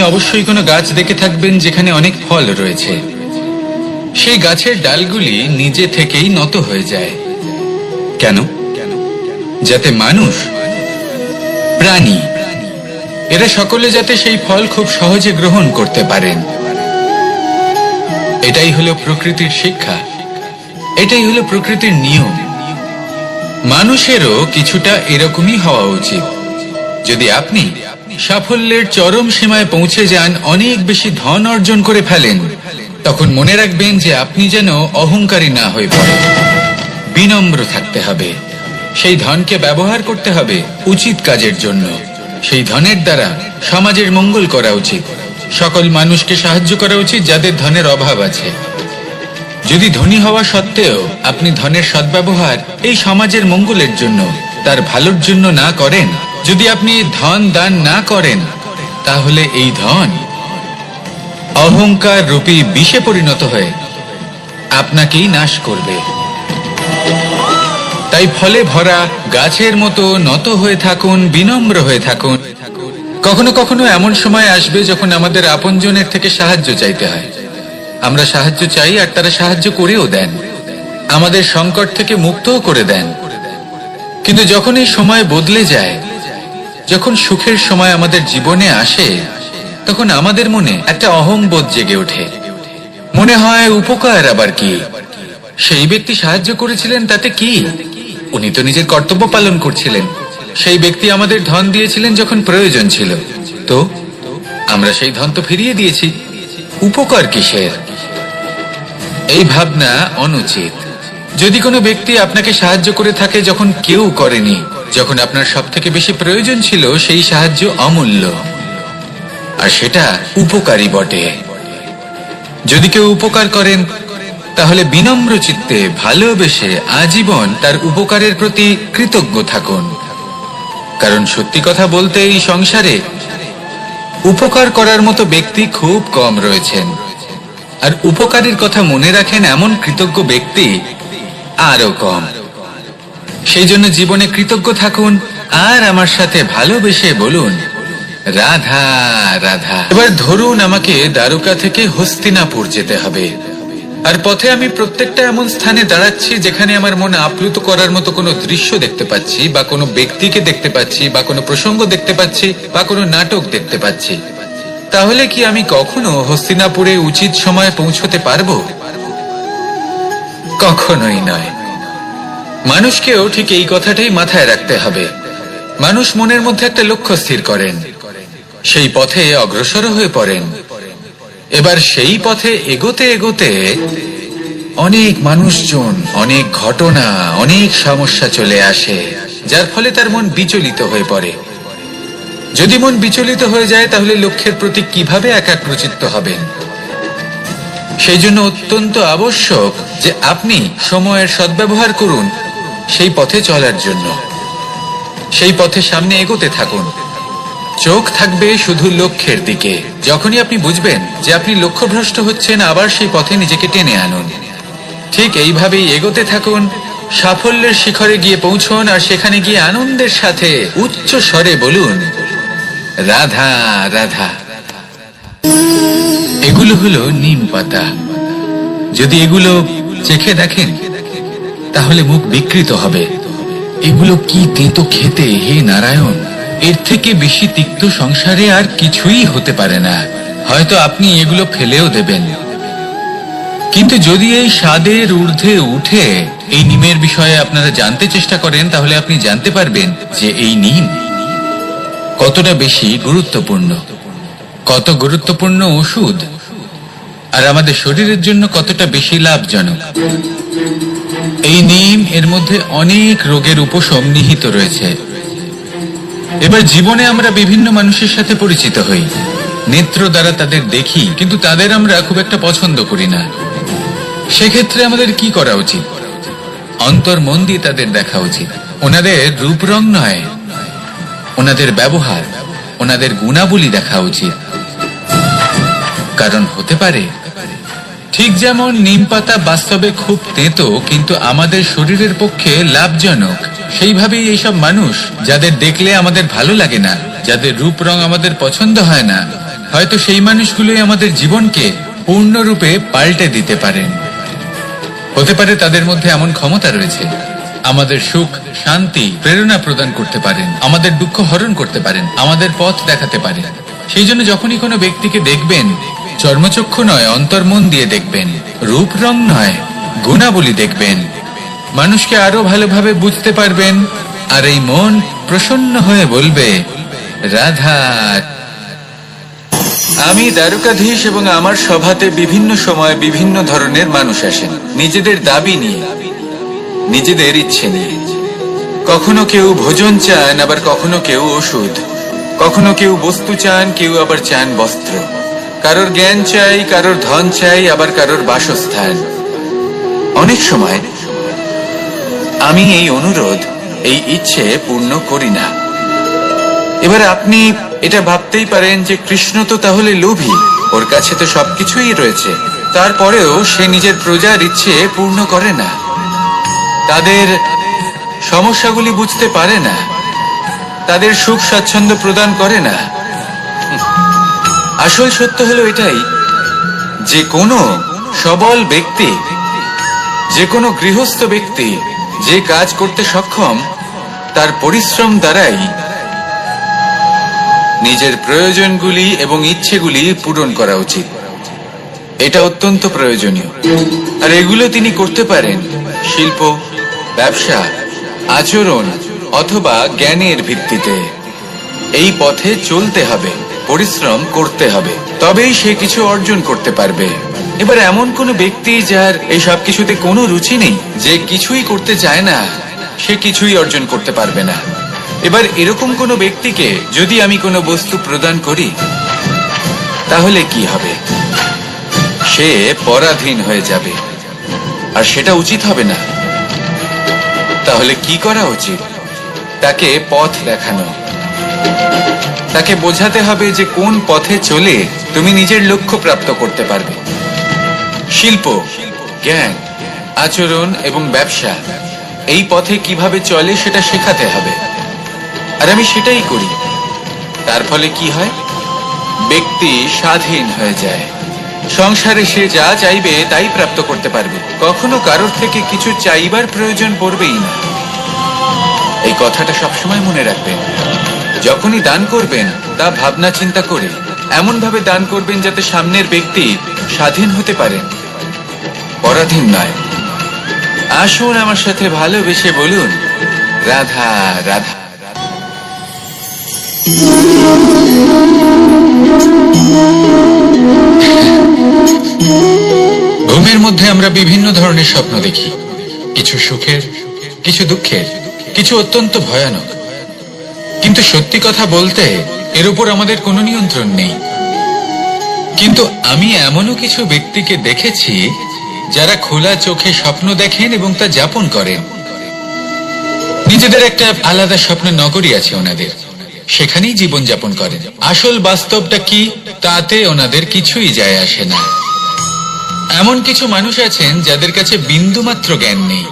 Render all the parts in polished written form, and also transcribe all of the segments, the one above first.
অবশ্যই কোনো গাছ দেখে থাকবেন যেখানে অনেক ফল রয়েছে। সেই গাছের ডালগুলি নিজে থেকেই নত হয়ে যায়। কেন? যাতে মানুষ, প্রাণী, এরা সকলে যাতে সেই ফল খুব সহজে গ্রহণ করতে পারেন। এটাই হলো প্রকৃতির শিক্ষা, এটাই হলো প্রকৃতির নিয়ম। মানুষেরও কিছুটা এরকমই হওয়া উচিত। যদি আপনি সাফল্যের চরম সীমায় পৌঁছে যান, অনেক বেশি ধন অর্জন করে ফেলেন, তখন মনে রাখবেন যে আপনি যেন অহংকারী না হয়ে পড়েন। বিনম্র থাকতে হবে। সেই ধনকে ব্যবহার করতে হবে উচিত কাজের জন্য। সেই ধনের দ্বারা সমাজের মঙ্গল করা উচিত। সকল মানুষকে সাহায্য করা উচিত যাদের ধনের অভাব আছে। যদি ধনী হওয়া সত্ত্বেও আপনি ধনের সদ্ব্যবহার এই সমাজের মঙ্গলের জন্য, তার ভালোর জন্য না করেন, যদি আপনি ধন দান না করেন, তাহলে এই ধন অহংকার রূপী বিষে পরিণত হয়ে আপনাকেই নাশ করবে। তাই ফলে ভরা গাছের মতো নত হয়ে থাকুন, বিনম্র হয়ে থাকুন। কখনো কখনো এমন সময় আসবে যখন আমাদের আপনজনের থেকে সাহায্য চাইতে হয়। আমরা সাহায্য চাই আর তারা সাহায্য করেও দেন, আমাদের সংকট থেকে মুক্তও করে দেন। কিন্তু যখন এই সময় বদলে যায়, যখন সুখের সময় আমাদের জীবনে আসে, তখন আমাদের মনে একটা অহংবোধ জেগে ওঠে। মনে হয় উপকার আবার কি? সেই ব্যক্তি সাহায্য করেছিলেন তাতে কি? উনি তো নিজের কর্তব্য পালন করছিলেন। সেই ব্যক্তি আমাদের ধন দিয়েছিলেন যখন প্রয়োজন ছিল, তো আমরা সেই ধন তো ফিরিয়ে দিয়েছি, উপকার কিসের? এই ভাবনা অনুচিত। যদি কোনো ব্যক্তি আপনাকে সাহায্য করে থাকে যখন কেউ করেনি, যখন আপনার সব থেকে বেশি প্রয়োজন ছিল, সেই সাহায্য অমূল্য, আর সেটা উপকারী বটে। যদি কেউ উপকার করেন, তাহলে বিনম্র চিত্তে ভালোবেসে আজীবন তার উপকারের প্রতি কৃতজ্ঞ থাকুন। কারণ সত্যি কথা বলতে এই সংসারে উপকার করার মতো ব্যক্তি খুব কম রয়েছেন, আর উপকারের কথা মনে রাখেন এমন কৃতজ্ঞ ব্যক্তি আরো কম। সেই জন্য জীবনে কৃতজ্ঞ থাকুন আর আমার সাথে ভালোবেসে বলুন, রাধা রাধা। এবার ধরুন আমাকে দ্বারকা থেকে হস্তিনাপুর যেতে হবে, আর পথে আমি প্রত্যেকটা এমন স্থানে দাঁড়াচ্ছি যেখানে আমার মন আপ্লুত করার মতো কোনো দৃশ্য দেখতে পাচ্ছি, বা কোনো ব্যক্তিকে দেখতে পাচ্ছি, বা কোনো প্রসঙ্গ দেখতে পাচ্ছি, বা কোনো নাটক দেখতে পাচ্ছি। তাহলে কি আমি কখনো হস্তিনাপুরে উচিত সময়ে পৌঁছতে পারবো? কখনোই নয়। মানুষকেও ঠিক এই কথাটাই মাথায় রাখতে হবে। মানুষ মনের মধ্যে একটা লক্ষ্য স্থির করেন, সেই পথে অগ্রসর হয়ে পড়েন। এবার সেই পথে এগোতে এগোতে অনেক মানুষজন, অনেক ঘটনা, অনেক সমস্যা চলে আসে, যার ফলে তার মন বিচলিত হয়ে পড়ে। যদি মন বিচলিত হয়ে যায়, তাহলে লক্ষ্যের প্রতি কিভাবে একাগ্রচিত্ত হবেন? সেই জন্য অত্যন্ত আবশ্যক যে আপনি সময়ের সদ্ব্যবহার করুন সেই পথে চলার জন্য। সেই পথে সামনে এগোতে থাকুন, চোখ থাকবে শুধু লক্ষ্যের দিকে। যখনই আপনি বুঝবেন যে আপনি লক্ষ্যভ্রষ্ট হচ্ছেন, আবার সেই পথে নিজেকে টেনে আনুন। ঠিক এইভাবেই এগোতে থাকুন, সাফল্যের শিখরে গিয়ে পৌঁছুন, আর সেখানে গিয়ে আনন্দের সাথে উচ্চ স্বরে বলুন, রাধা রাধা। এগুলো হলো নিম পাতা। যদি এগুলো চেখে দেখেন, তাহলে মুখ বিকৃত হবে। এগুলো কি তেতো খেতে, হে নারায়ণ! এর থেকে বেশি তিক্ত সংসারে আর কিছুই হতে পারে না। হয়তো আপনি এগুলো ফেলেও দেবেন, কিন্তু যদি এই স্বাদের ঊর্ধ্বে উঠে এই নিমের বিষয়ে আপনারা জানতে চেষ্টা করেন, তাহলে আপনি জানতে পারবেন যে এই নিম কতটা বেশি গুরুত্বপূর্ণ, কত গুরুত্বপূর্ণ ওষুধ, আর আমাদের শরীরের জন্য কতটা বেশি লাভজনক। এই নিম, এর মধ্যে অনেক রোগের উপশম নিহিত রয়েছে। এবার জীবনে আমরা বিভিন্ন মানুষের সাথে পরিচিত হই, নেত্র দ্বারা তাদের দেখি, কিন্তু তাদের আমরা খুব একটা পছন্দ করি না। সেক্ষেত্রে আমাদের কি করা উচিত? অন্তর মন দিয়ে তাদের দেখা উচিত। ওনাদের রূপ রং নয়, ওনাদের ব্যবহার, ওনাদের গুণাবলী দেখা উচিত। কারণ হতে পারে ঠিক যেমন নিম পাতা বাস্তবে খুব তেতো, কিন্তু আমাদের শরীরের পক্ষে লাভজনক, সেইভাবেই এইসব মানুষ যাদের দেখলে আমাদের ভালো লাগে না, যাদের রূপ রং আমাদের পছন্দ হয় না, হয়তো সেই মানুষগুলোই আমাদের জীবনকে পূর্ণরূপে পাল্টে দিতে পারেন। হতে পারে তাদের মধ্যে এমন ক্ষমতা রয়েছে, আমাদের সুখ, শান্তি, প্রেরণা প্রদান করতে পারেন, আমাদের দুঃখ হরণ করতে পারেন, আমাদের পথ দেখাতে পারেন। সেই জন্য যখনই কোনো ব্যক্তিকে দেখবেন, চর্মচক্ষু নয় অন্তর্মন দিয়ে দেখবেন, রূপ রং নয় গুণাবলী দেখবেন, মানুষকে আরো ভালোভাবে বুঝতে পারবেন। আর এই মন প্রসন্ন হয়ে বলবে, রাধা। আমি দ্বারকাধীশ এবং আমার সভাতে বিভিন্ন সময় বিভিন্ন ধরনের মানুষ আসেন, নিজেদের দাবি নিয়ে, নিজেদের ইচ্ছে নিয়ে। কখনো কেউ ভোজন চান, আবার কখনো কেউ ওষুধ, কখনো কেউ বস্তু চান, কেউ আবার চান বস্ত্র। কারোর জ্ঞান চাই, কারোর ধন চাই, আবার কারোর বাসস্থান। অনেক সময় আমি এই অনুরোধ, এই ইচ্ছে পূর্ণ করি না। এবার আপনি এটা ভাবতেই পারেন যে কৃষ্ণ তো তাহলে লোভী, ওর কাছে তো সবকিছুই রয়েছে, তারপরেও সে নিজের প্রজার ইচ্ছে পূর্ণ করে না, তাদের সমস্যাগুলি বুঝতে পারে না, তাদের সুখ স্বাচ্ছন্দ্য প্রদান করে না। আসল সত্য হলো এটাই যে কোনো সবল ব্যক্তি, যে কোনো গৃহস্থ ব্যক্তি যে কাজ করতে সক্ষম, তার পরিশ্রম দ্বারাই নিজের প্রয়োজনগুলি এবং ইচ্ছেগুলি পূরণ করা উচিত। এটা অত্যন্ত প্রয়োজনীয়। আর এগুলো তিনি করতে পারেন শিল্প, ব্যবসা, আচরণ অথবা জ্ঞানের ভিত্তিতে। এই পথে চলতে হবে, পরিশ্রম করতে হবে, তবেই সে কিছু অর্জন করতে পারবে। এবার এমন কোন ব্যক্তি যার এই সব কিছুতে কোনো রুচি নেই, যে কিছুই করতে চায় না, সে কিছুই অর্জন করতে পারবে না। এবার এরকম কোনো ব্যক্তিকে যদি আমি কোনো বস্তু প্রদান করি, তাহলে কি হবে? সে পরাধীন হয়ে যাবে, আর সেটা উচিত হবে না। তাহলে কি করা উচিত? তাকে পথ দেখানো, তাকে বোঝাতে হবে যে কোন পথে চলে তুমি নিজের লক্ষ্য প্রাপ্ত করতে পারবে। শিল্প, জ্ঞান, আচরণ এবং ব্যবসা, এই পথে কিভাবে চলে সেটা শেখাতে হবে। আর আমি সেটাই করি। তার ফলে কি হয়? ব্যক্তি স্বাধীন হয়ে যায়। সংসারে সে যা চাইবে তাই প্রাপ্ত করতে পারবে, কখনো কারোর থেকে কিছু চাইবার প্রয়োজন পড়বেই না। এই কথাটা সবসময় মনে রাখবেন। যখনই দান করবেন, তা ভাবনা চিন্তা করে এমন ভাবে দান করবেন যাতে সামনের ব্যক্তি স্বাধীন হতে পারেন, পরাধীন নয়। আসুন আমার সাথে ভালোবেসে বলুন, রাধা রাধা। ঘুমের মধ্যে আমরা বিভিন্ন ধরনের স্বপ্ন দেখি, কিছু সুখের, কিছু দুঃখের, কিছু অত্যন্ত ভয়ানক। কিন্তু সত্যি কথা বলতে এর উপর আমাদের কোনো নিয়ন্ত্রণ নেই। কিন্তু আমি এমনও কিছু ব্যক্তিকে দেখেছি যারা খোলা চোখে স্বপ্ন দেখেন এবং তা যাপন করেন। নিজেদের একটা আলাদা স্বপ্নের নগরী আছে ওনাদের, সেখানেই জীবন যাপন করেন। আসল বাস্তবটা কি তাতে ওনাদের কিছুই যায় আসে না। এমন কিছু মানুষ আছেন যাদের কাছে বিন্দুমাত্র জ্ঞান নেই।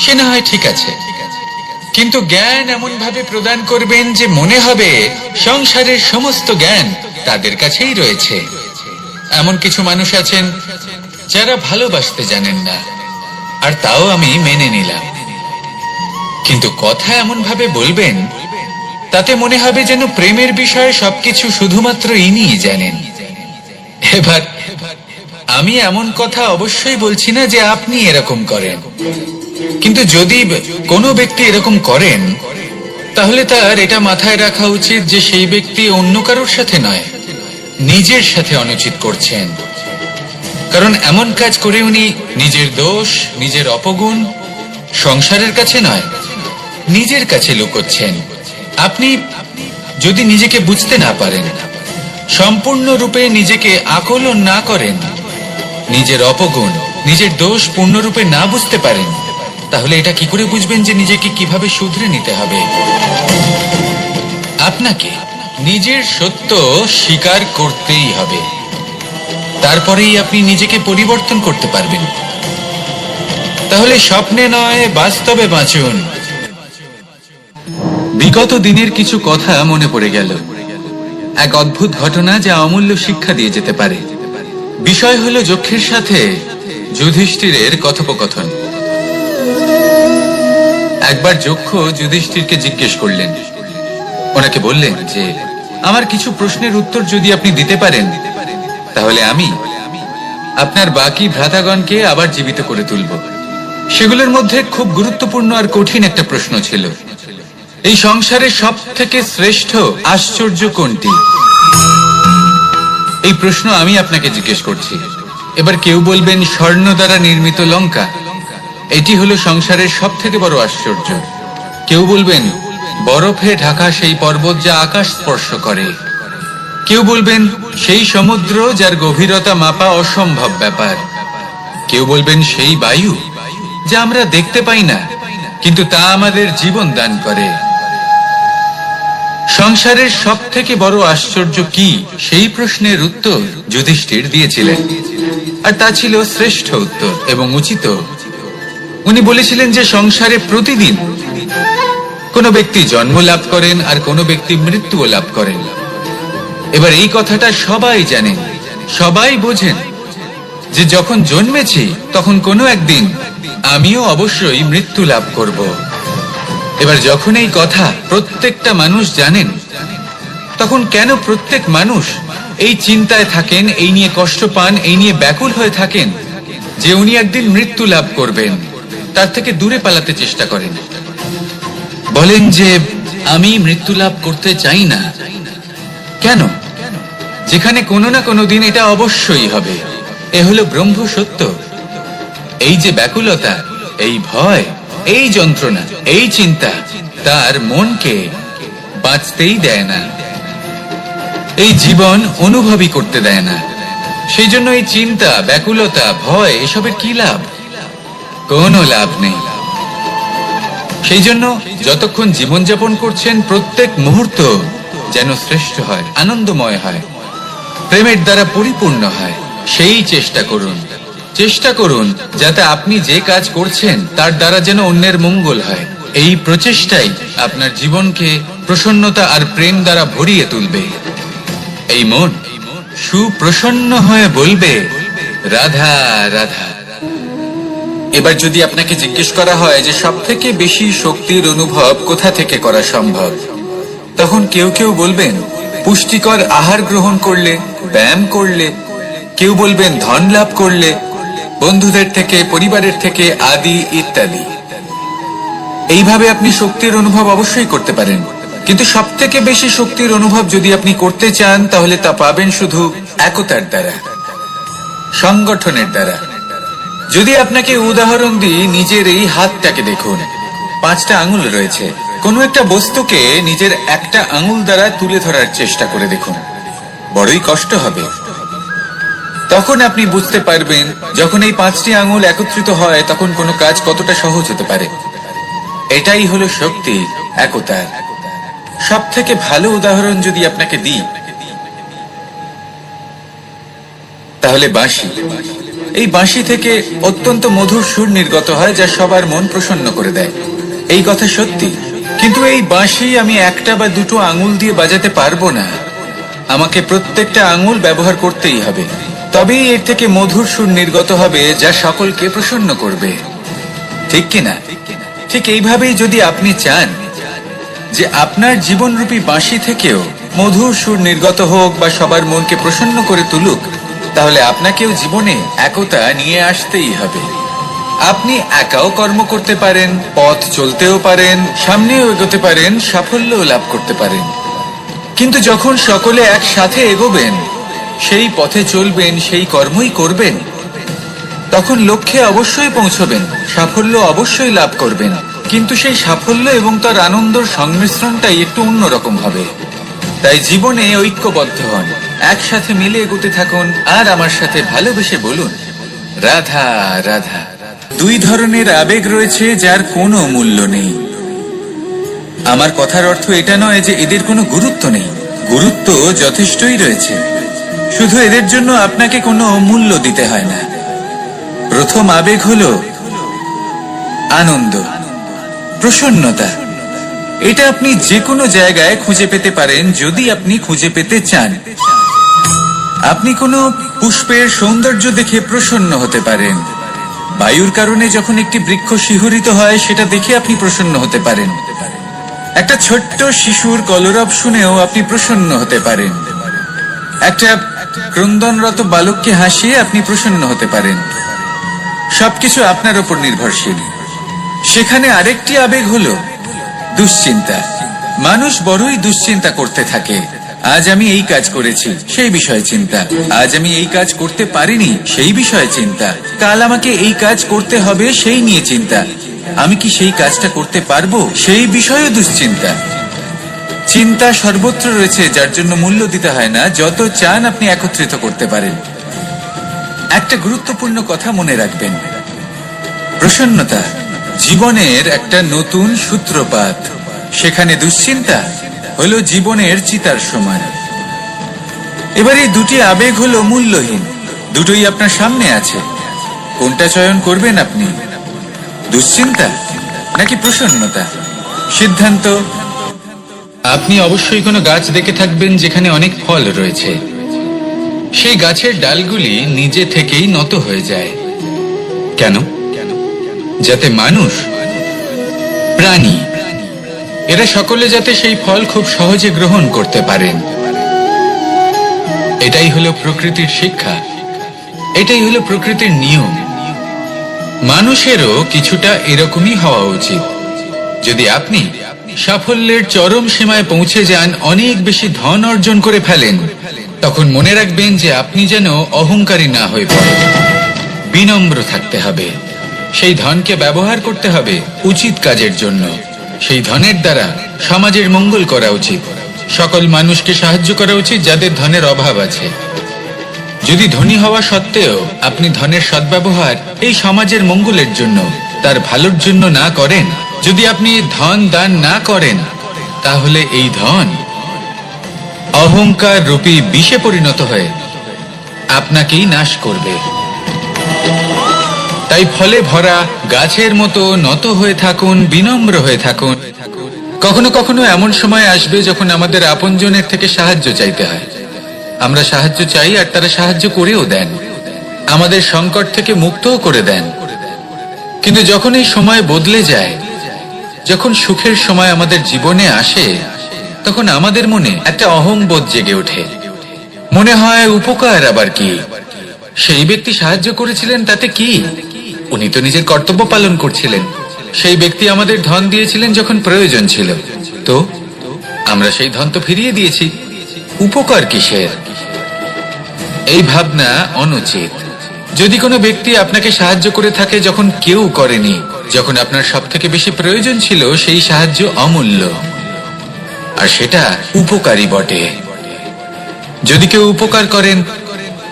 সে না হয় ঠিক আছে, কিন্তু জ্ঞান এমন ভাবে প্রদান করবেন যে মনে হবে সংসারের সমস্ত জ্ঞান তাদের কাছেই রয়েছে। এমন কিছু মানুষ আছেন যারা ভালোবাসতে জানেন না, আর তাও আমি মেনে নিলাম। কিন্তু কথা এমন ভাবে বলবেন তাতে মনে হবে যেন প্রেমের বিষয়ে সবকিছু শুধুমাত্র ইনিই জানেন। এবার আমি এমন কথা অবশ্যই বলছি না যে আপনি এরকম করেন, কিন্তু যদি কোনো ব্যক্তি এরকম করেন, তাহলে তার এটা মাথায় রাখা উচিত যে সেই ব্যক্তি অন্য কারোর সাথে নয়, নিজের সাথে অনুচিত করছেন। কারণ এমন কাজ করে উনি নিজের দোষ, নিজের অপগুণ সংসারের কাছে নয়, নিজের কাছে লুকোচ্ছেন। আপনি যদি নিজেকে বুঝতে না পারেন, সম্পূর্ণরূপে নিজেকে আকলন না করেন, নিজের অপগুণ, নিজের দোষ পূর্ণরূপে না বুঝতে পারেন, তাহলে এটা কি করে বুঝবেন যে নিজেকে কিভাবে শুধরে নিতে হবে? আপনাকে নিজের সত্য স্বীকার করতেই হবে, তারপরেই আপনি নিজেকে পরিবর্তন করতে পারবেন। তাহলে স্বপ্নে নয়, বাস্তবে বাঁচুন। বিগত দিনের কিছু কথা মনে পড়ে গেল। এক অদ্ভুত ঘটনা যা অমূল্য শিক্ষা দিয়ে যেতে পারে। বিষয় হলো যক্ষের সাথে যুধিষ্ঠিরের কথোপকথন। একবার যক্ষ যুধিষ্ঠিরকে জিজ্ঞেস করলেন, ওনাকে বললেন যে আমার কিছু প্রশ্নের উত্তর যদি আপনি দিতে পারেন তাহলে আমি আপনার বাকি ভ্রাতাগণকে আবার জীবিত করে তুলব। সেগুলোর মধ্যে খুব গুরুত্বপূর্ণ আর কঠিন একটা প্রশ্ন ছিল, এই সংসারের সব থেকে শ্রেষ্ঠ আশ্চর্য কোনটি? এই প্রশ্ন আমি আপনাকে জিজ্ঞেস করছি। এবার কেউ বলবেন স্বর্ণ দ্বারা নির্মিত লঙ্কা, এটি হলো সংসারের সব থেকে বড় আশ্চর্য। কেউ বলবেন বরফে ঢাকা সেই পর্বত যা আকাশ স্পর্শ করে। কেউ বলবেন সেই সমুদ্র যার গভীরতা মাপা অসম্ভব ব্যাপার। কেউ বলবেন সেই বায়ু যা আমরা দেখতে পাই না কিন্তু তা আমাদের জীবন দান করে। সংসারের সব থেকে বড় আশ্চর্য কি, সেই প্রশ্নের উত্তর যুধিষ্ঠির দিয়েছিলেন, আর তা ছিল শ্রেষ্ঠ উত্তর এবং উচিত। উনি বলেছিলেন যে সংসারে প্রতিদিন কোন ব্যক্তি জন্ম লাভ করেন আর কোন ব্যক্তি মৃত্যুও লাভ করেন। এবার এই কথাটা সবাই জানেন, সবাই বোঝেন যে যখন জন্মেছি তখন কোনো একদিন আমিও অবশ্যই মৃত্যু লাভ করব। এবার যখন এই কথা প্রত্যেকটা মানুষ জানেন, তখন কেন প্রত্যেক মানুষ এই চিন্তায় থাকেন, এই নিয়ে কষ্ট পান, এই নিয়ে ব্যাকুল হয়ে থাকেন যে উনি একদিন মৃত্যু লাভ করবেন, তার থেকে দূরে পালাতে চেষ্টা করেন। বলেন যে আমি মৃত্যু লাভ করতে চাই না। কেন? যেখানে কোনো না কোনো দিন এটা অবশ্যই হবে। এ হলো ব্রহ্ম সত্য। এই যে ব্যাকুলতা, এই ভয়, এই যন্ত্রণা, এই চিন্তা তার মনকে বাঁচতেই দেয় না, এই জীবন অনুভবই করতে দেয় না। সেই জন্য এই চিন্তা, ব্যাকুলতা, ভয় এসবের কি লাভ? কোনো লাভ নেই। সেই জন্য যতক্ষণ জীবনযাপন করছেন প্রত্যেক মুহূর্ত যেন শ্রেষ্ঠ হয়, আনন্দময় হয়, প্রেমের দ্বারা পরিপূর্ণ হয়, সেই চেষ্টা করুন। চেষ্টা করুন যাতে আপনি যে কাজ করছেন তার দ্বারা যেন অন্যের মঙ্গল হয়। এই প্রচেষ্টাই আপনার জীবনকে প্রসন্নতা আর প্রেম দ্বারা ভরিয়ে তুলবে। এই মন সুপ্রসন্ন হয়ে বলবে রাধা রাধা। এবার যদি আপনাকে জিজ্ঞেস করা হয় যে সব থেকে বেশি শক্তির অনুভব কোথা থেকে করা সম্ভব, তখন কেউ কেউ বলবেন পুষ্টিকর আহার গ্রহণ করলে, ব্যায়াম করলে, কেউ বলবেন ধন লাভ করলে, বন্ধুদের থেকে, পরিবারের থেকে, আদি ইত্যাদি। এইভাবে আপনি শক্তির অনুভব অবশ্যই করতে পারেন, কিন্তু সব থেকে বেশি শক্তির অনুভব যদি আপনি করতে চান তাহলে তা পাবেন শুধু একতার দ্বারা, সংগঠনের দ্বারা। যদি আপনাকে উদাহরণ দিই, নিজের এই হাতটাকে দেখুন, 5টা আঙুল রয়েছে। কোনো একটা বস্তুকে নিজের একটা আঙুল দ্বারা তুলে ধরার চেষ্টা করে দেখুন, বড়ই কষ্ট হবে। তখন আপনি বুঝতে পারবেন যখন এই 5টি আঙুল একত্রিত হয় তখন কোনো কাজ কতটা সহজ হতে পারে। এটাই হলো শক্তি, একতার। সব থেকে ভালো উদাহরণ যদি আপনাকে দিই তাহলে বাঁশি। এই বাঁশি থেকে অত্যন্ত মধুর সুর নির্গত হয় যা সবার মন প্রসন্ন করে দেয়। এই কথা সত্যি, কিন্তু এই বাঁশি আমি একটা বা দুটো আঙুল দিয়ে বাজাতে পারবো না। আমাকে প্রত্যেকটা আঙুল ব্যবহার করতেই হবে, তবেই এর থেকে মধুর সুর নির্গত হবে যা সকলকে প্রসন্ন করবে। ঠিক কিনা? ঠিক এইভাবেই যদি আপনি চান যে আপনার জীবনরূপী বাঁশি থেকেও মধুর সুর নির্গত হোক বা সবার মনকে প্রসন্ন করে তুলুক, তাহলে আপনাকেও জীবনে একতা নিয়ে আসতেই হবে। আপনি একাও কর্ম করতে পারেন, পথ চলতেও পারেন, সামনেও এগোতে পারেন, সাফল্যও লাভ করতে পারেন। কিন্তু যখন সকলে একসাথে এগোবেন, সেই পথে চলবেন, সেই কর্মই করবেন, তখন লক্ষ্যে অবশ্যই পৌঁছবেন, সাফল্য অবশ্যই লাভ করবেন। কিন্তু সেই সাফল্য এবং তার আনন্দের সংমিশ্রণটাই একটু অন্যরকম হবে। তাই জীবনে ঐক্যবদ্ধ হন, একসাথে মিলে এগোতে থাকুন, আর আমার সাথে ভালোবেসে বলুন রাধা রাধা। 2 ধরনের আবেগ রয়েছে যার কোনো মূল্য নেই। আমার কথার অর্থ এটা নয় যে এদের কোনো গুরুত্ব নেই, গুরুত্ব যথেষ্টই রয়েছে, শুধু এদের জন্য আপনাকে কোনো মূল্য দিতে হয় না। প্রথম আবেগ হলো আনন্দ, প্রসন্নতা। এটা আপনি যে কোনো জায়গায় খুঁজে পেতে পারেন যদি আপনি খুঁজে পেতে চান। আপনি কোনো পুষ্পের সৌন্দর্য দেখে প্রসন্ন হতে পারেন। বায়ুর কারণে যখন একটি বৃক্ষ শিহরিত হয় সেটা দেখে আপনি প্রসন্ন হতে পারেন। একটা ছোট্ট শিশুর কলরব শুনেও আপনি প্রসন্ন হতে পারেন। একটা ক্রন্দনরত বালককে হাসিয়ে আপনি প্রসন্ন হতে পারেন। সবকিছু আপনার উপর নির্ভরশীল। সেখানে আরেকটি আবেগ হলো দুশ্চিন্তা। মানুষ বড়ই দুশ্চিন্তা করতে থাকে। আজ আমি এই কাজ করেছি, সেই বিষয়ে চিন্তা। আজ আমি এই কাজ করতে পারিনি, সেই বিষয়ে চিন্তা। কাল আমাকে এই কাজ করতে হবে, সেই নিয়ে চিন্তা। আমি কি সেই কাজটা করতে পারবো, সেই বিষয়ে দুশ্চিন্তা। চিন্তা সর্বত্র রয়েছে, যার জন্য মূল্য দিতে হয় না। যত চান আপনি একত্রিত করতে পারেন। একটা গুরুত্বপূর্ণ কথা মনে রাখবেন, প্রসন্নতা জীবনের একটা নতুন সূত্রপাত। সেখানে দুশ্চিন্তা হলো জীবনের চিতার সমান। এবার এই দুটি আবেগ হলো মূল্যহীন, দুটোই আপনার সামনে আছে। কোনটা চয়ন করবেন আপনি, দুশ্চিন্তা নাকি প্রসন্নতা? সিদ্ধান্ত। আপনি অবশ্যই কোনো গাছ দেখে থাকবেন যেখানে অনেক ফল রয়েছে। সেই গাছের ডালগুলি নিজে থেকেই নত হয়ে যায়। কেন? যাতে মানুষ, প্রাণী, এরা সকলে যাতে সেই ফল খুব সহজে গ্রহণ করতে পারেন। এটাই হলো প্রকৃতির শিক্ষা, এটাই হলো প্রকৃতির নিয়ম। মানুষেরও কিছুটা এরকমই হওয়া উচিত। যদি আপনি সাফল্যের চরম সীমায় পৌঁছে যান, অনেক বেশি ধন অর্জন করে ফেলেন, তখন মনে রাখবেন যে আপনি যেন অহংকারী না হয়ে পড়েন। বিনম্র থাকতে হবে। সেই ধনকে ব্যবহার করতে হবে উচিত কাজের জন্য। সেই ধনের দ্বারা সমাজের মঙ্গল করা উচিত। সকল মানুষকে সাহায্য করা উচিত যাদের ধনের অভাব আছে। যদি ধনী হওয়া সত্ত্বেও আপনি ধনের সদ্ব্যবহার এই সমাজের মঙ্গলের জন্য, তার ভালোর জন্য না করেন, যদি আপনি ধন দান না করেন, তাহলে এই ধন অহংকার রূপী বিষে পরিণত হয়ে আপনাকেই নাশ করবে। তাই ফলে ভরা গাছের মতো নত হয়ে থাকুন, বিনম্র হয়ে থাকুন। কখনো কখনো এমন সময় আসবে যখন আমাদের আপনজনের থেকে সাহায্য চাইতে হয়। আমরা সাহায্য চাই আর তারা সাহায্য করেও দেন, আমাদের সংকট থেকে মুক্তও করে দেন। কিন্তু যখন এই সময় বদলে যায়, যখন সুখের সময় আমাদের জীবনে আসে, তখন আমাদের মনে একটা অহংবোধ জেগে ওঠে। মনে হয় উপকার আবার কি, সেই ব্যক্তি সাহায্য করেছিলেন তাতে কি, উনি তো নিজের কর্তব্য পালন করছিলেন। সেই ব্যক্তি আমাদের ধন দিয়েছিলেন যখন প্রয়োজন ছিল, তো আমরা সেই ধন তো ফিরিয়ে দিয়েছি, উপকার কিসের? এই ভাবনা অনুচিত। যদি কোনো ব্যক্তি আপনাকে সাহায্য করে থাকে যখন কেউ করেনি, যখন আপনার সব থেকে বেশি প্রয়োজন ছিল, সেই সাহায্য অমূল্য, আর সেটা উপকারী বটে। যদি কেউ উপকার করেন,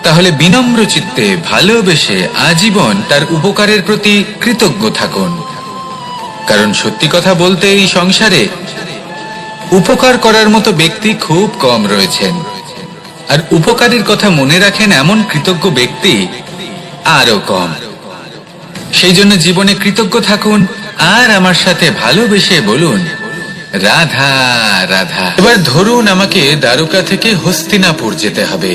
তাহলে বিনম্র চিত্তে ভালোবেসে আজীবন তার উপকারের প্রতি কৃতজ্ঞ থাকুন। কারণ সত্যি কথা বলতে এই সংসারে উপকার করার মতো ব্যক্তি খুব কম রয়েছেন, আর উপকারীর কথা মনে রাখেন এমন কৃতজ্ঞ ব্যক্তি আরো কম। সেই জন্য জীবনে কৃতজ্ঞ থাকুন আর আমার সাথে ভালোবেসে বলুন, রাধা রাধা। এবার ধরুন আমাকে দ্বারকা থেকে হস্তিনাপুর যেতে হবে,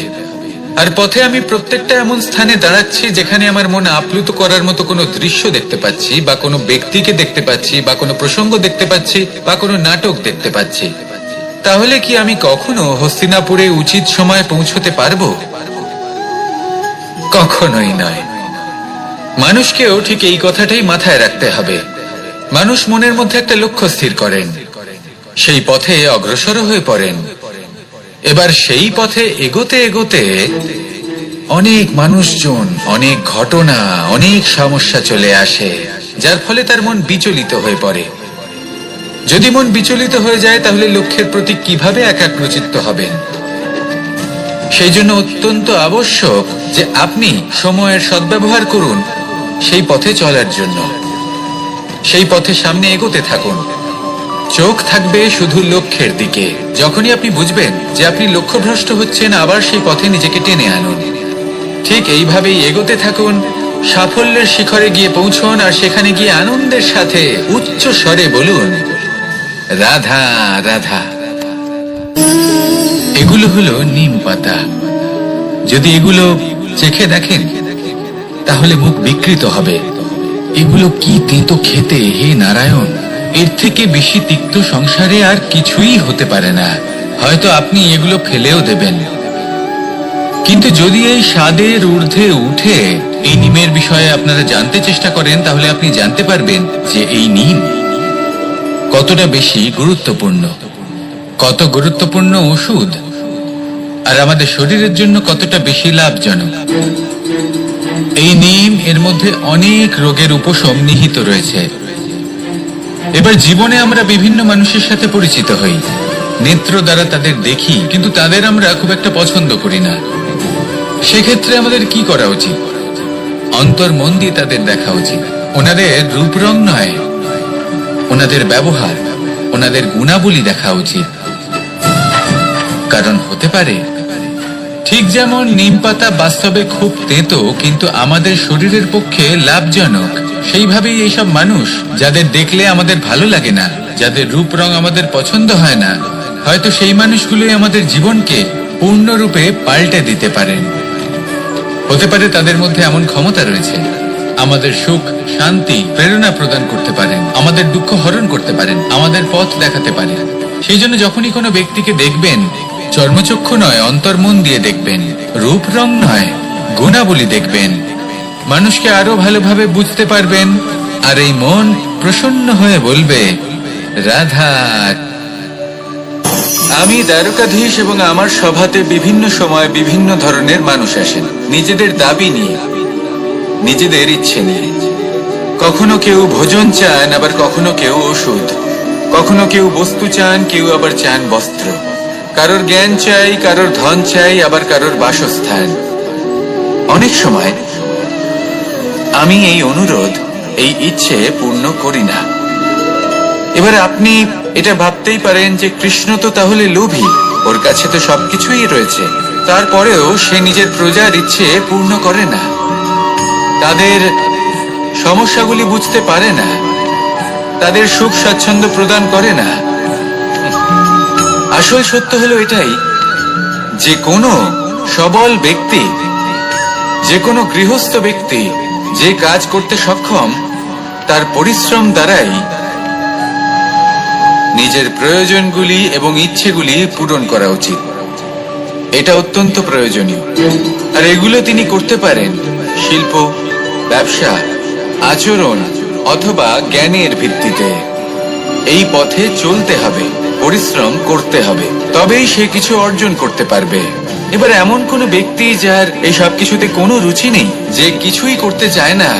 আর পথে আমি প্রত্যেকটা এমন স্থানে দাঁড়াচ্ছি যেখানে আমার মন আপ্লুত করার মতো কোনো দৃশ্য দেখতে পাচ্ছি, বা কোনো ব্যক্তিকে দেখতে পাচ্ছি, বা কোনো প্রসঙ্গ দেখতে পাচ্ছি, বা কোনো নাটক দেখতে পাচ্ছি। তাহলে কি আমি কখনো হস্তিনাপুরে উচিত সময়ে পৌঁছতে পারবো? কখনোই নয়। মানুষকেও ঠিক এই কথাটাই মাথায় রাখতে হবে। মানুষ মনের মধ্যে একটা লক্ষ্য স্থির করেন, সেই পথে অগ্রসর হয়ে পড়েন। এবার সেই পথে এগোতে এগোতে অনেক মানুষজন, অনেক ঘটনা, অনেক সমস্যা চলে আসে, যার ফলে তার মন বিচলিত হয়ে পড়ে। যদি মন বিচলিত হয়ে যায়, তাহলে লক্ষ্যের প্রতি কিভাবে একাগ্রচিত্ত হবেন? সেই জন্য অত্যন্ত আবশ্যক যে আপনি সময়ের সদ্ব্যবহার করুন সেই পথে চলার জন্য। সেই পথে সামনে এগোতে থাকুন, চোখ থাকবে শুধু লক্ষ্যের দিকে। যখনই আপনি বুঝবেন যে আপনি লক্ষ্যভ্রষ্ট হচ্ছেন, আবার সেই পথে নিজেকে টেনে আনুন। ঠিক এইভাবেই এগোতে থাকুন, সাফল্যের শিখরে গিয়ে পৌঁছুন, আর সেখানে গিয়ে আনন্দের সাথে উচ্চ স্বরে বলুন, রাধা রাধা। এগুলো হলো নিম পাতা। যদি এগুলো চেখে দেখেন তাহলে মুখ বিকৃত হবে। এগুলো কি তেতো খেতে, হে নারায়ণ! এর থেকে বেশি তিক্ত সংসারে আর কিছুই হতে পারে না। হয়তো আপনি এগুলো ফেলেও দেবেন, কিন্তু যদি এই স্বাদের ঊর্ধ্বে উঠে এই নিমের বিষয়ে আপনারা জানতে চেষ্টা করেন, তাহলে আপনি জানতে পারবেন যে এই নিম কতটা বেশি গুরুত্বপূর্ণ, কত গুরুত্বপূর্ণ ওষুধ, আর আমাদের শরীরের জন্য কতটা বেশি লাভজনক। এই নিম, এর মধ্যে অনেক রোগের উপশম নিহিত রয়েছে। এবার জীবনে আমরা বিভিন্ন মানুষের সাথে পরিচিত হই, নেত্র দ্বারা তাদের দেখি, কিন্তু তাদের আমরা খুব একটা পছন্দ করি না। সেক্ষেত্রে আমাদের কি করা উচিত? অন্তর মন দিয়ে তাদের দেখা উচিত। ওনাদের রূপ রং নয়, ওনাদের ব্যবহার, ওনাদের গুণাবলী দেখা উচিত। কারণ হতে পারে ঠিক যেমন নিম পাতা বাস্তবে খুব তেতো কিন্তু আমাদের শরীরের পক্ষে লাভজনক, সেইভাবেই এইসব মানুষ যাদের দেখলে আমাদের ভালো লাগে না, যাদের রূপ রং আমাদের পছন্দ হয় না, হয়তো সেই মানুষগুলোই আমাদের জীবনকে পূর্ণরূপে পাল্টে দিতে পারেন। হতে পারে তাদের মধ্যে এমন ক্ষমতা রয়েছে, আমাদের সুখ, শান্তি, প্রেরণা প্রদান করতে পারেন, আমাদের দুঃখ হরণ করতে পারেন, আমাদের পথ দেখাতে পারেন। সেই জন্য যখনই কোনো ব্যক্তিকে দেখবেন, চর্মচক্ষু নয়, অন্তর্মন দিয়ে দেখবেন, রূপ রং নয়, গুণাবলী দেখবেন। মানুষকে আরো ভালোভাবে বুঝতে পারবেন, আর এই মন প্রসন্ন হয়ে বলবে, রাধা। আমি দ্বারকাধীশ এবং আমার সভাতে বিভিন্ন সময় বিভিন্ন ধরনের মানুষ আসেন, নিজেদের দাবি নিয়ে, নিজেদের ইচ্ছে নিয়ে। কখনো কেউ ভোজন চান, আবার কখনো কেউ ওষুধ, কখনো কেউ বস্তু চান, কেউ আবার চান বস্ত্র। কারোর জ্ঞান চাই, কারোর ধন চাই, আবার কারোর বাসস্থান। অনেক সময় আমি এই অনুরোধ, এই ইচ্ছে পূর্ণ করি না। এবার আপনি এটা ভাবতেই পারেন যে কৃষ্ণ তো তাহলে লোভী, ওর কাছে তো সবকিছুই রয়েছে, তারপরেও সে নিজের প্রজার ইচ্ছে পূর্ণ করে না, তাদের সমস্যাগুলি বুঝতে পারে না, তাদের সুখ স্বাচ্ছন্দ্য প্রদান করে না। আসল সত্য হলো এটাই যে কোনো সবল ব্যক্তি, যে কোনো গৃহস্থ ব্যক্তি যে কাজ করতে সক্ষম, তার পরিশ্রম দ্বারাই নিজের প্রয়োজনগুলি এবং ইচ্ছেগুলি পূরণ করা উচিত। এটা অত্যন্ত প্রয়োজনীয়, আর এগুলো তিনি করতে পারেন শিল্প, ব্যবসা, আচরণ অথবা জ্ঞানের ভিত্তিতে। এই পথে চলতে হবে, পরিশ্রম করতে হবে, তবেই সে কিছু অর্জন করতে পারবে। এবার এমন কোনো ব্যক্তি যার এই সব কিছুতে কোনো রুচি নেই, যে কিছুই করতে চায় না,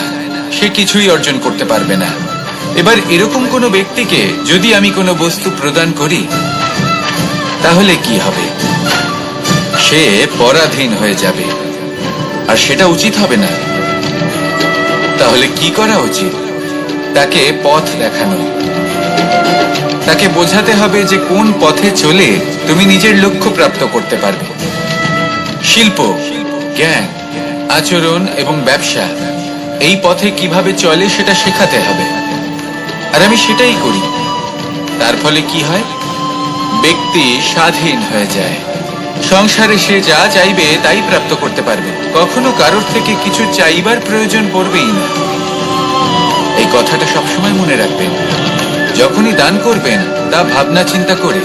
সে কিছুই অর্জন করতে পারবে না। এবার এরকম কোনো ব্যক্তিকে যদি আমি কোনো বস্তু প্রদান করি, তাহলে কি হবে? সে পরাধীন হয়ে যাবে, আর সেটা উচিত হবে না। তাহলে কি করা উচিত? তাকে পথ দেখানো, তাকে বোঝাতে হবে যে কোন পথে চলে তুমি নিজের লক্ষ্য প্রাপ্ত করতে পারবে। শিল্প, জ্ঞান, আচরণ এবং ব্যবসা, এই পথে কিভাবে চলে সেটা শেখাতে হবে, আর আমি সেটাই করি। তার ফলে কি হয়? ব্যক্তি স্বাধীন হয়ে যায়। সংসারে সে যা চাইবে তাই প্রাপ্ত করতে পারবে, কখনো কারোর থেকে কিছু চাইবার প্রয়োজন পড়বেই না। এই কথাটা সবসময় মনে রাখবেন। যখনই দান করবেন, তা ভাবনা চিন্তা করে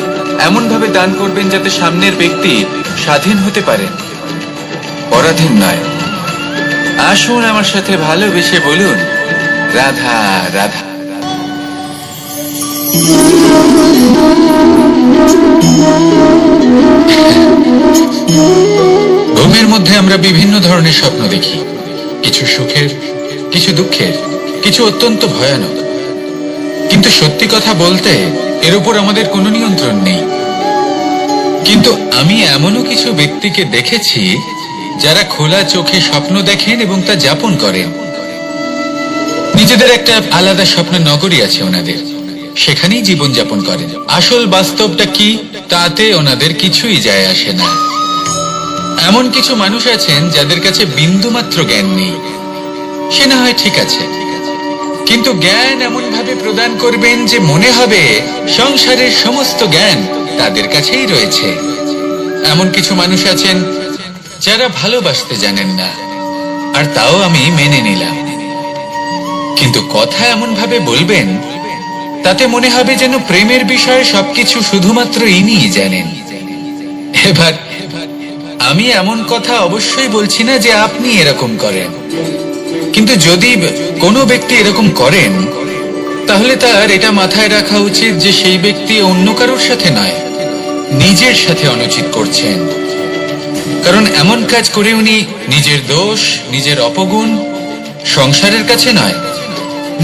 এমন ভাবে দান করবেন যাতে সামনের ব্যক্তি স্বাধীন হতে পারেন, পরাধীন নয়। আসুন আমার সাথে ভালোবেসে বলুন, রাধা রাধা। ঘুমের মধ্যে আমরা বিভিন্ন ধরনের স্বপ্ন দেখি, কিছু সুখের, কিছু দুঃখের, কিছু অত্যন্ত ভয়ানক। কিন্তু সত্যি কথা বলতে এর উপর আমাদের কোনো নিয়ন্ত্রণ নেই। কিন্তু আমি এমনও কিছু ব্যক্তিকে দেখেছি যারা খোলা চোখে স্বপ্ন দেখেন এবং তা যাপন করেন। নিজেদের একটা আলাদা স্বপ্ন নগরী আছে ওনাদের, সেখানেই জীবন যাপন করেন। আসল বাস্তবটা কি তাতে ওনাদের কিছুই যায় আসে না। এমন কিছু মানুষ আছেন যাদের কাছে বিন্দুমাত্র জ্ঞান নেই, সে না হয় ঠিক আছে, কিন্তু জ্ঞান এমন ভাবে প্রদান করবেন যে মনে হবে সংসারের সমস্ত জ্ঞান তাদের কাছেই রয়েছে। এমন কিছু মানুষ আছেন যারা ভালোবাসতে জানেন না, আর তাও আমি মেনে নিলাম। কিন্তু কথা এমন ভাবে বলবেন তাতে মনে হবে যেন প্রেমের বিষয়ে সবকিছু শুধুমাত্র ইনিই জানেন। এবার আমি এমন কথা অবশ্যই বলছি না যে আপনি এরকম করেন, কিন্তু যদি কোনো ব্যক্তি এরকম করেন তাহলে তার এটা মাথায় রাখা উচিত যে সেই ব্যক্তি অন্য কারোর সাথে নয়, নিজের সাথে অনুচিত করছেন। কারণ এমন কাজ করে উনি নিজের দোষ, নিজের অপগুণ সংসারের কাছে নয়,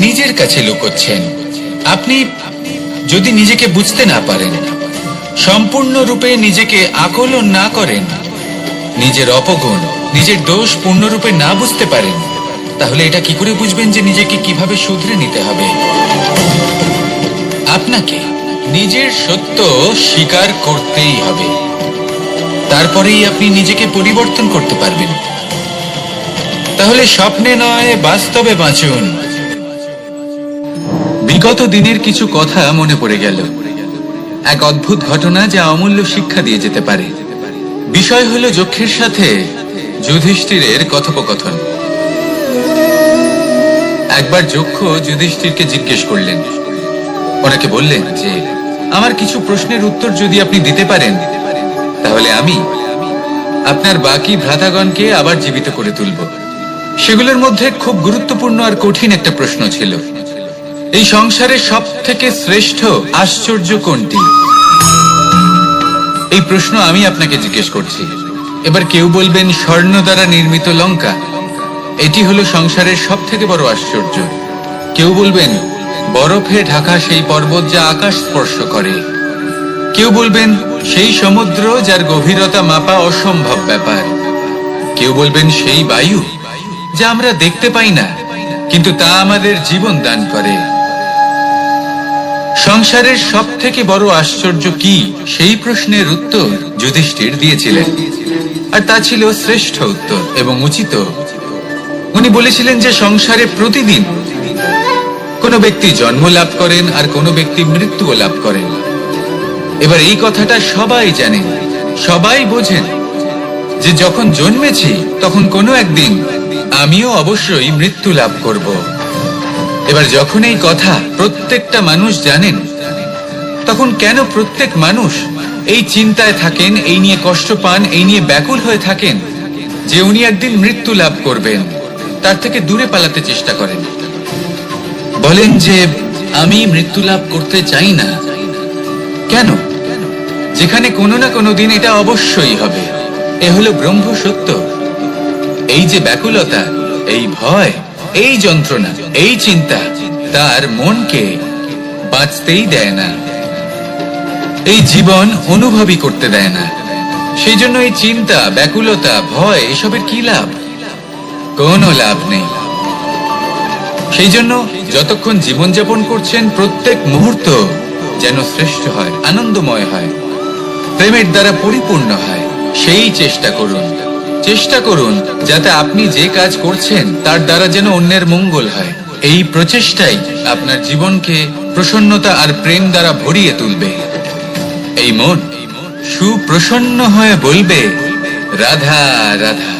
নিজের কাছে লুকোচ্ছেন। আপনি যদি নিজেকে বুঝতে না পারেন, সম্পূর্ণরূপে নিজেকে আকলন না করেন, নিজের অপগুণ, নিজের দোষ পূর্ণরূপে না বুঝতে পারেন, তাহলে এটা কি করে বুঝবেন যে নিজেকে কিভাবে শুধরে নিতে হবে? আপনাকে নিজের সত্য স্বীকার করতেই হবে, তারপরেই আপনি নিজেকে পরিবর্তন করতে পারবেন। তাহলে স্বপ্নে নয়, বাস্তবে বাঁচুন। বিগত দিনের কিছু কথা মনে পড়ে গেল, এক অদ্ভুত ঘটনা যা অমূল্য শিক্ষা দিয়ে যেতে পারে। বিষয় হলো যক্ষের সাথে যুধিষ্ঠিরের কথোপকথন। একবার যক্ষ যুধিষ্ঠিরকে জিজ্ঞেস করলেন, ওনাকে বললেন যে আমার কিছু প্রশ্নের উত্তর যদি আপনি দিতে পারেন তাহলে আমি আপনার বাকি ভ্রাতাগণকে আবার জীবিত করে তুলব। সেগুলোর মধ্যে খুব গুরুত্বপূর্ণ আর কঠিন একটা প্রশ্ন ছিল, এই সংসারের সব থেকে শ্রেষ্ঠ আশ্চর্য কোনটি? এই প্রশ্ন আমি আপনাকে জিজ্ঞেস করছি। এবার কেউ বলবেন স্বর্ণ দ্বারা নির্মিত লঙ্কা, এটি হলো সংসারের সব থেকে বড় আশ্চর্য। কেউ বলবেন বরফে ঢাকা সেই পর্বত যা আকাশ স্পর্শ করে। কেউ বলবেন সেই সমুদ্র যার গভীরতা মাপা অসম্ভব ব্যাপার। কেউ বলবেন সেই বায়ু যা আমরা দেখতে পাই না, কিন্তু তা আমাদের জীবন দান করে। সংসারের সব থেকে বড় আশ্চর্য কি, সেই প্রশ্নের উত্তর যুধিষ্ঠির দিয়েছিলেন, আর তা ছিল শ্রেষ্ঠ উত্তর এবং উচিত। উনি বলেছিলেন যে সংসারে প্রতিদিন কোনো ব্যক্তি জন্ম লাভ করেন আর কোনো ব্যক্তি মৃত্যুও লাভ করেন। এবার এই কথাটা সবাই জানেন, সবাই বোঝেন যে যখন জন্মেছি তখন কোনো একদিন আমিও অবশ্যই মৃত্যু লাভ করব। এবার যখন এই কথা প্রত্যেকটা মানুষ জানেন, তখন কেন প্রত্যেক মানুষ এই চিন্তায় থাকেন, এই নিয়ে কষ্ট পান, এই নিয়ে ব্যাকুল হয়ে থাকেন যে উনি একদিন মৃত্যু লাভ করবেন, তার থেকে দূরে পালাতে চেষ্টা করেন? বলেন যে আমি মৃত্যু লাভ করতে চাই না। কেন? যেখানে কোনো না কোনো দিন এটা অবশ্যই হবে। এ হলো ব্রহ্ম সত্য। এই যে ব্যাকুলতা, এই ভয়, এই যন্ত্রণা, এই চিন্তা তার মনকে বাঁচতেই দেয় না, এই জীবন অনুভবই করতে দেয় না। সেই জন্য এই চিন্তা, ব্যাকুলতা, ভয় এসবের কি লাভ? কোনো লাভ নেই। সেই জন্য যতক্ষণ জীবনযাপন করছেন প্রত্যেক মুহূর্ত যেন শ্রেষ্ঠ হয়, আনন্দময় হয়, প্রেমের দ্বারা পরিপূর্ণ হয়, সেই চেষ্টা করুন। চেষ্টা করুন যাতে আপনি যে কাজ করছেন তার দ্বারা যেন অন্যের মঙ্গল হয়। এই প্রচেষ্টাই আপনার জীবনকে প্রসন্নতা আর প্রেম দ্বারা ভরিয়ে তুলবে। এই মন সুপ্রসন্ন হয়ে বলবে রাধা রাধা।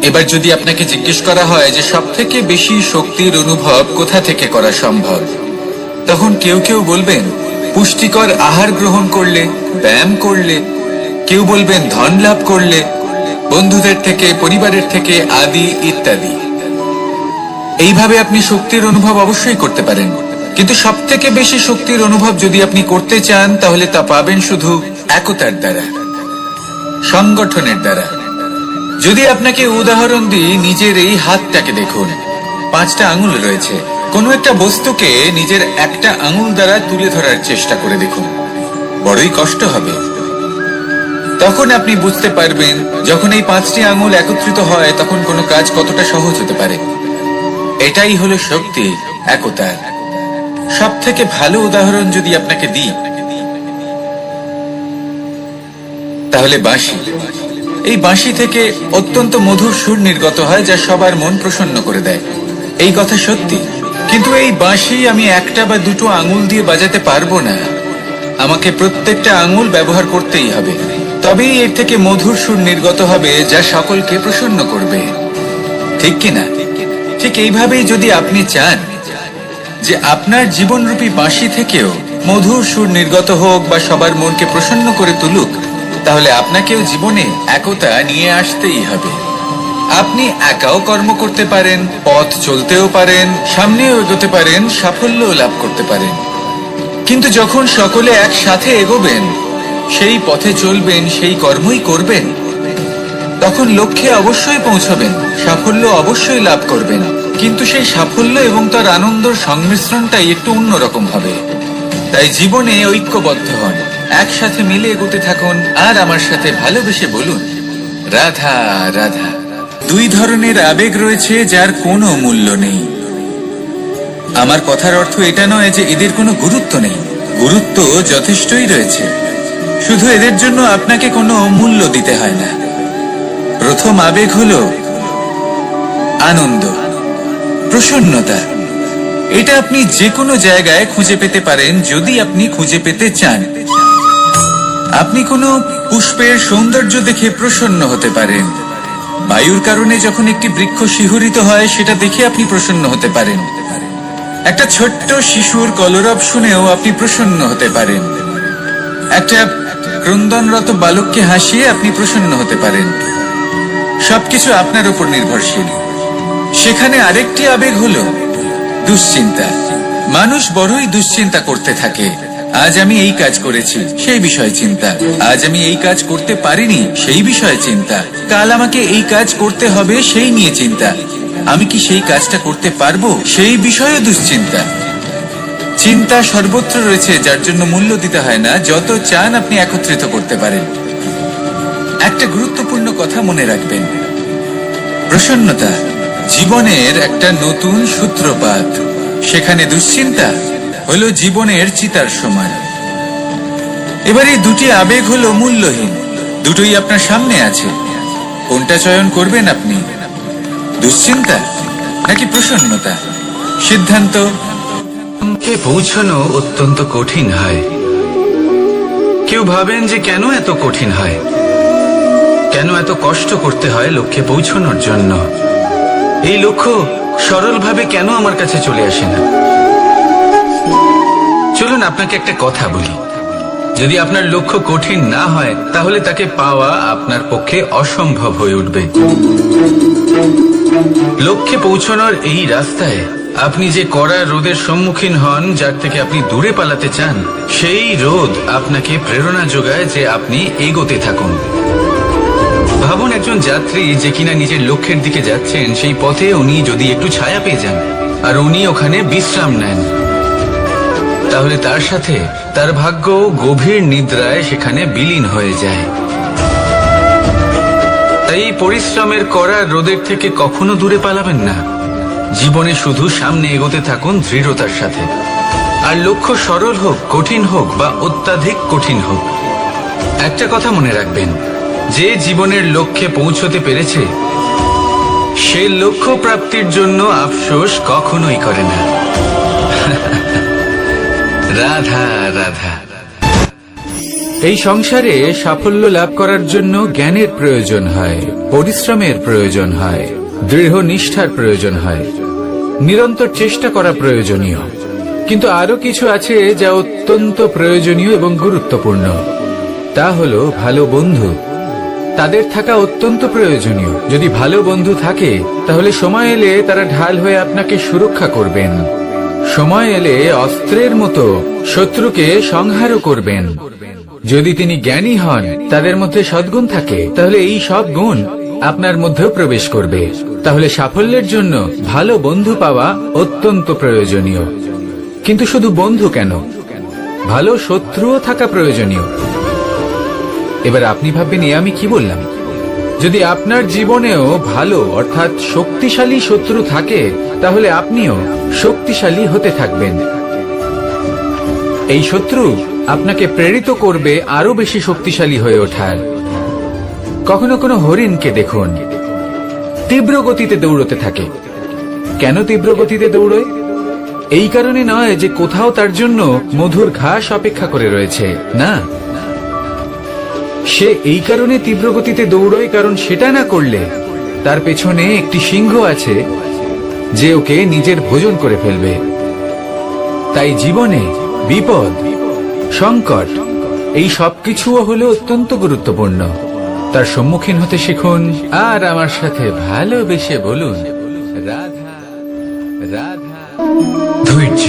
এবার যদি আপনাকে জিজ্ঞেস করা হয় যে সব থেকে বেশি শক্তির অনুভব কোথা থেকে করা সম্ভব, তখন কেউ কেউ বলবেন পুষ্টিকর আহার গ্রহণ করলে, ব্যায়াম করলে, কেউ বলবেন ধন লাভ করলে, বন্ধুদের থেকে, পরিবারের থেকে আদি ইত্যাদি। এইভাবে আপনি শক্তির অনুভব অবশ্যই করতে পারেন, কিন্তু সব থেকে বেশি শক্তির অনুভব যদি আপনি করতে চান তাহলে তা পাবেন শুধু একতার দ্বারা, সংগঠনের দ্বারা। যদি আপনাকে উদাহরণ দিই, নিজের এই হাতটাকে দেখুন, 5টা আঙুল রয়েছে। কোনো একটা বস্তুকে নিজের একটা আঙুল দ্বারা তুলে ধরার চেষ্টা করে দেখুন, বড়ই কষ্ট হবে। তখন আপনি বুঝতে পারবেন যখন এই 5টি আঙুল একত্রিত হয় তখন কোনো কাজ কতটা সহজ হতে পারে। এটাই হলো শক্তি, একতার। সব থেকে ভালো উদাহরণ যদি আপনাকে দিই তাহলে বাঁশি। এই বাঁশি থেকে অত্যন্ত মধুর সুর নির্গত হয় যা সবার মন প্রসন্ন করে দেয়। এই কথা সত্যি। কিন্তু এই বাঁশি আমি একটা বা দুটো আঙুল দিয়ে বাজাতে পারবো না, আমাকে প্রত্যেকটা আঙুল ব্যবহার করতেই হবে। তবেই এর থেকে মধুর সুর নির্গত হবে যা সকলকে প্রসন্ন করবে, ঠিক কিনা? ঠিক এইভাবেই যদি আপনি চান যে আপনার জীবনরূপী বাঁশি থেকেও মধুর সুর নির্গত হোক বা সবার মনকে প্রসন্ন করে তুলুক, তাহলে আপনাকেও জীবনে একতা নিয়ে আসতেই হবে। আপনি একাও কর্ম করতে পারেন, পথ চলতেও পারেন, সামনেও এগোতে পারেন, সাফল্যও লাভ করতে পারেন। কিন্তু যখন সকলে একসাথে এগোবেন, সেই পথে চলবেন, সেই কর্মই করবেন, তখন লক্ষ্যে অবশ্যই পৌঁছবেন, সাফল্য অবশ্যই লাভ করবেন। কিন্তু সেই সাফল্য এবং তার আনন্দের সংমিশ্রণটাই একটু অন্যরকম হবে। তাই জীবনে ঐক্যবদ্ধ হন, একসাথে মিলে এগোতে থাকুন, আর আমার সাথে ভালোবেসে বলুন, রাধা রাধা। দুই ধরনের আবেগ রয়েছে যার কোনো মূল্য নেই। আমার কথার অর্থ এটা নয় যে এদের কোনো গুরুত্ব নেই, গুরুত্ব যথেষ্টই রয়েছে, শুধু এদের জন্য আপনাকে কোনো মূল্য দিতে হয় না। প্রথম আবেগ হলো আনন্দ, প্রসন্নতা। এটা আপনি যে কোনো জায়গায় খুঁজে পেতে পারেন যদি আপনি খুঁজে পেতে চান। আপনি কোনো পুষ্পের সৌন্দর্য দেখে প্রসন্ন হতে পারেন, বায়ুর কারণে যখন একটি বৃক্ষ শিহরিত হয় সেটা দেখে আপনি প্রসন্ন হতে পারেন, একটা ছোট্ট শিশুর কলরব শুনেও আপনি প্রসন্ন হতে পারেন, একটা ক্রন্দনরত বালককে হাসিয়ে আপনি প্রসন্ন হতে পারেন। সবকিছু আপনার উপর নির্ভরশীল। সেখানে আরেকটি আবেগ হলো দুশ্চিন্তা। মানুষ বড়ই দুশ্চিন্তা করতে থাকে। আজ আমি এই কাজ করেছি, সেই বিষয়ে চিন্তা। আজ আমি এই কাজ করতে পারিনি, সেই বিষয়ে চিন্তা। কাল আমাকে এই কাজ করতে হবে, সেই নিয়ে চিন্তা। আমি কি সেই কাজটা করতে পারবো, সেই বিষয়ে দুশ্চিন্তা। চিন্তা সর্বত্র রয়েছে, যার জন্য মূল্য দিতে হয় না। যত চান আপনি একত্রিত করতে পারেন। একটা গুরুত্বপূর্ণ কথা মনে রাখবেন, প্রসন্নতা জীবনের একটা নতুন সূত্রপাত। সেখানে দুশ্চিন্তা হলো জীবনের চিতার সমান। এবার এই দুটি আবেগ হলো মূল্যহীন, দুটোই আপনার সামনে আছে। কোনটা চয়ন করবেন আপনি, দুশ্চিন্তা নাকি প্রসন্নতা? সিদ্ধান্ত। কে পৌঁছানো অত্যন্ত কঠিন হয়। কেউ ভাবেন যে কেন এত কঠিন হয়, কেন এত কষ্ট করতে হয় লক্ষ্যে পৌঁছানোর জন্য। এই লক্ষ্য সরলভাবে কেন আমার কাছে চলে আসে না? চলুন আপনাকে একটা কথা বলি, যদি আপনার লক্ষ্য কঠিন না হয় তাহলে তাকে পাওয়া আপনার পক্ষে অসম্ভব হয়ে উঠবে। লক্ষ্যে পৌঁছানোর এই রাস্তায় আপনি যে কড়া রোদের সম্মুখীন হন, যার থেকে আপনি দূরে পালাতে চান, সেই রোদ আপনাকে প্রেরণা যোগায় যে আপনি এগোতে থাকুন। ভাবুন একজন যাত্রী যে কিনা নিজের লক্ষ্যের দিকে যাচ্ছেন, সেই পথে উনি যদি একটু ছায়া পেয়ে যান আর উনি ওখানে বিশ্রাম নেন, তাহলে তার সাথে তার ভাগ্য গভীর নিদ্রায় সেখানে বিলীন হয়ে যায়। তাই পরিশ্রমের কড়া রোদের থেকে কখনো দূরে পালাবেন না। জীবনে শুধু সামনে এগোতে থাকুন দৃঢ়তার সাথে। আর লক্ষ্য সরল হোক, কঠিন হোক বা অত্যাধিক কঠিন হোক, একটা কথা মনে রাখবেন, যে জীবনের লক্ষ্যে পৌঁছতে পেরেছে সে লক্ষ্য প্রাপ্তির জন্য আফসোস কখনোই করে না। রাধা রাধা। এই সংসারে সাফল্য লাভ করার জন্য জ্ঞানের প্রয়োজন হয়, পরিশ্রমের প্রয়োজন হয়, দৃঢ় নিষ্ঠার প্রয়োজন হয়, নিরন্তর চেষ্টা করা প্রয়োজনীয়। কিন্তু আরো কিছু আছে যা অত্যন্ত প্রয়োজনীয় এবং গুরুত্বপূর্ণ। তা হলো ভালো বন্ধু। তাদের থাকা অত্যন্ত প্রয়োজনীয়। যদি ভালো বন্ধু থাকে তাহলে সময় এলে তারা ঢাল হয়ে আপনাকে সুরক্ষা করবেন। সময় এলে অস্ত্রের মতো শত্রুকে সংহারও করবেন। যদি তিনি জ্ঞানী হন, তাদের মধ্যে সদ্গুণ থাকে, তাহলে এই সব গুণ আপনার মধ্যেও প্রবেশ করবে। তাহলে সাফল্যের জন্য ভালো বন্ধু পাওয়া অত্যন্ত প্রয়োজনীয়। কিন্তু শুধু বন্ধু কেন, ভালো শত্রুও থাকা প্রয়োজনীয়। এবার আপনি ভাববেন, আমি কি বললাম? যদি আপনার জীবনেও ভালো অর্থাৎ শক্তিশালী শত্রু থাকে, তাহলে আপনিও শক্তিশালী হতে থাকবেন। এই শত্রু আপনাকে প্রেরিত করবে আরো বেশি শক্তিশালী হয়ে ওঠার। কখনো কোনো হরিণকে দেখুন, তীব্র গতিতে দৌড়তে থাকে। কেন তীব্র গতিতে দৌড়য়? এই কারণে নয় যে কোথাও তার জন্য মধুর ঘাস অপেক্ষা করে রয়েছে, না, সে এই কারণে তীব্র গতিতে দৌড়য় কারণ সেটা না করলে তার পেছনে একটি সিংহ আছে যে ওকে নিজের ভোজন করে ফেলবে। তাই জীবনে বিপদ, সংকট, এই সবকিছুও হলো অত্যন্ত গুরুত্বপূর্ণ। তার সম্মুখীন হতে শিখুন আর আমার সাথে ভালোবেসে বলুন, রাধা রাধা। ধৈর্য,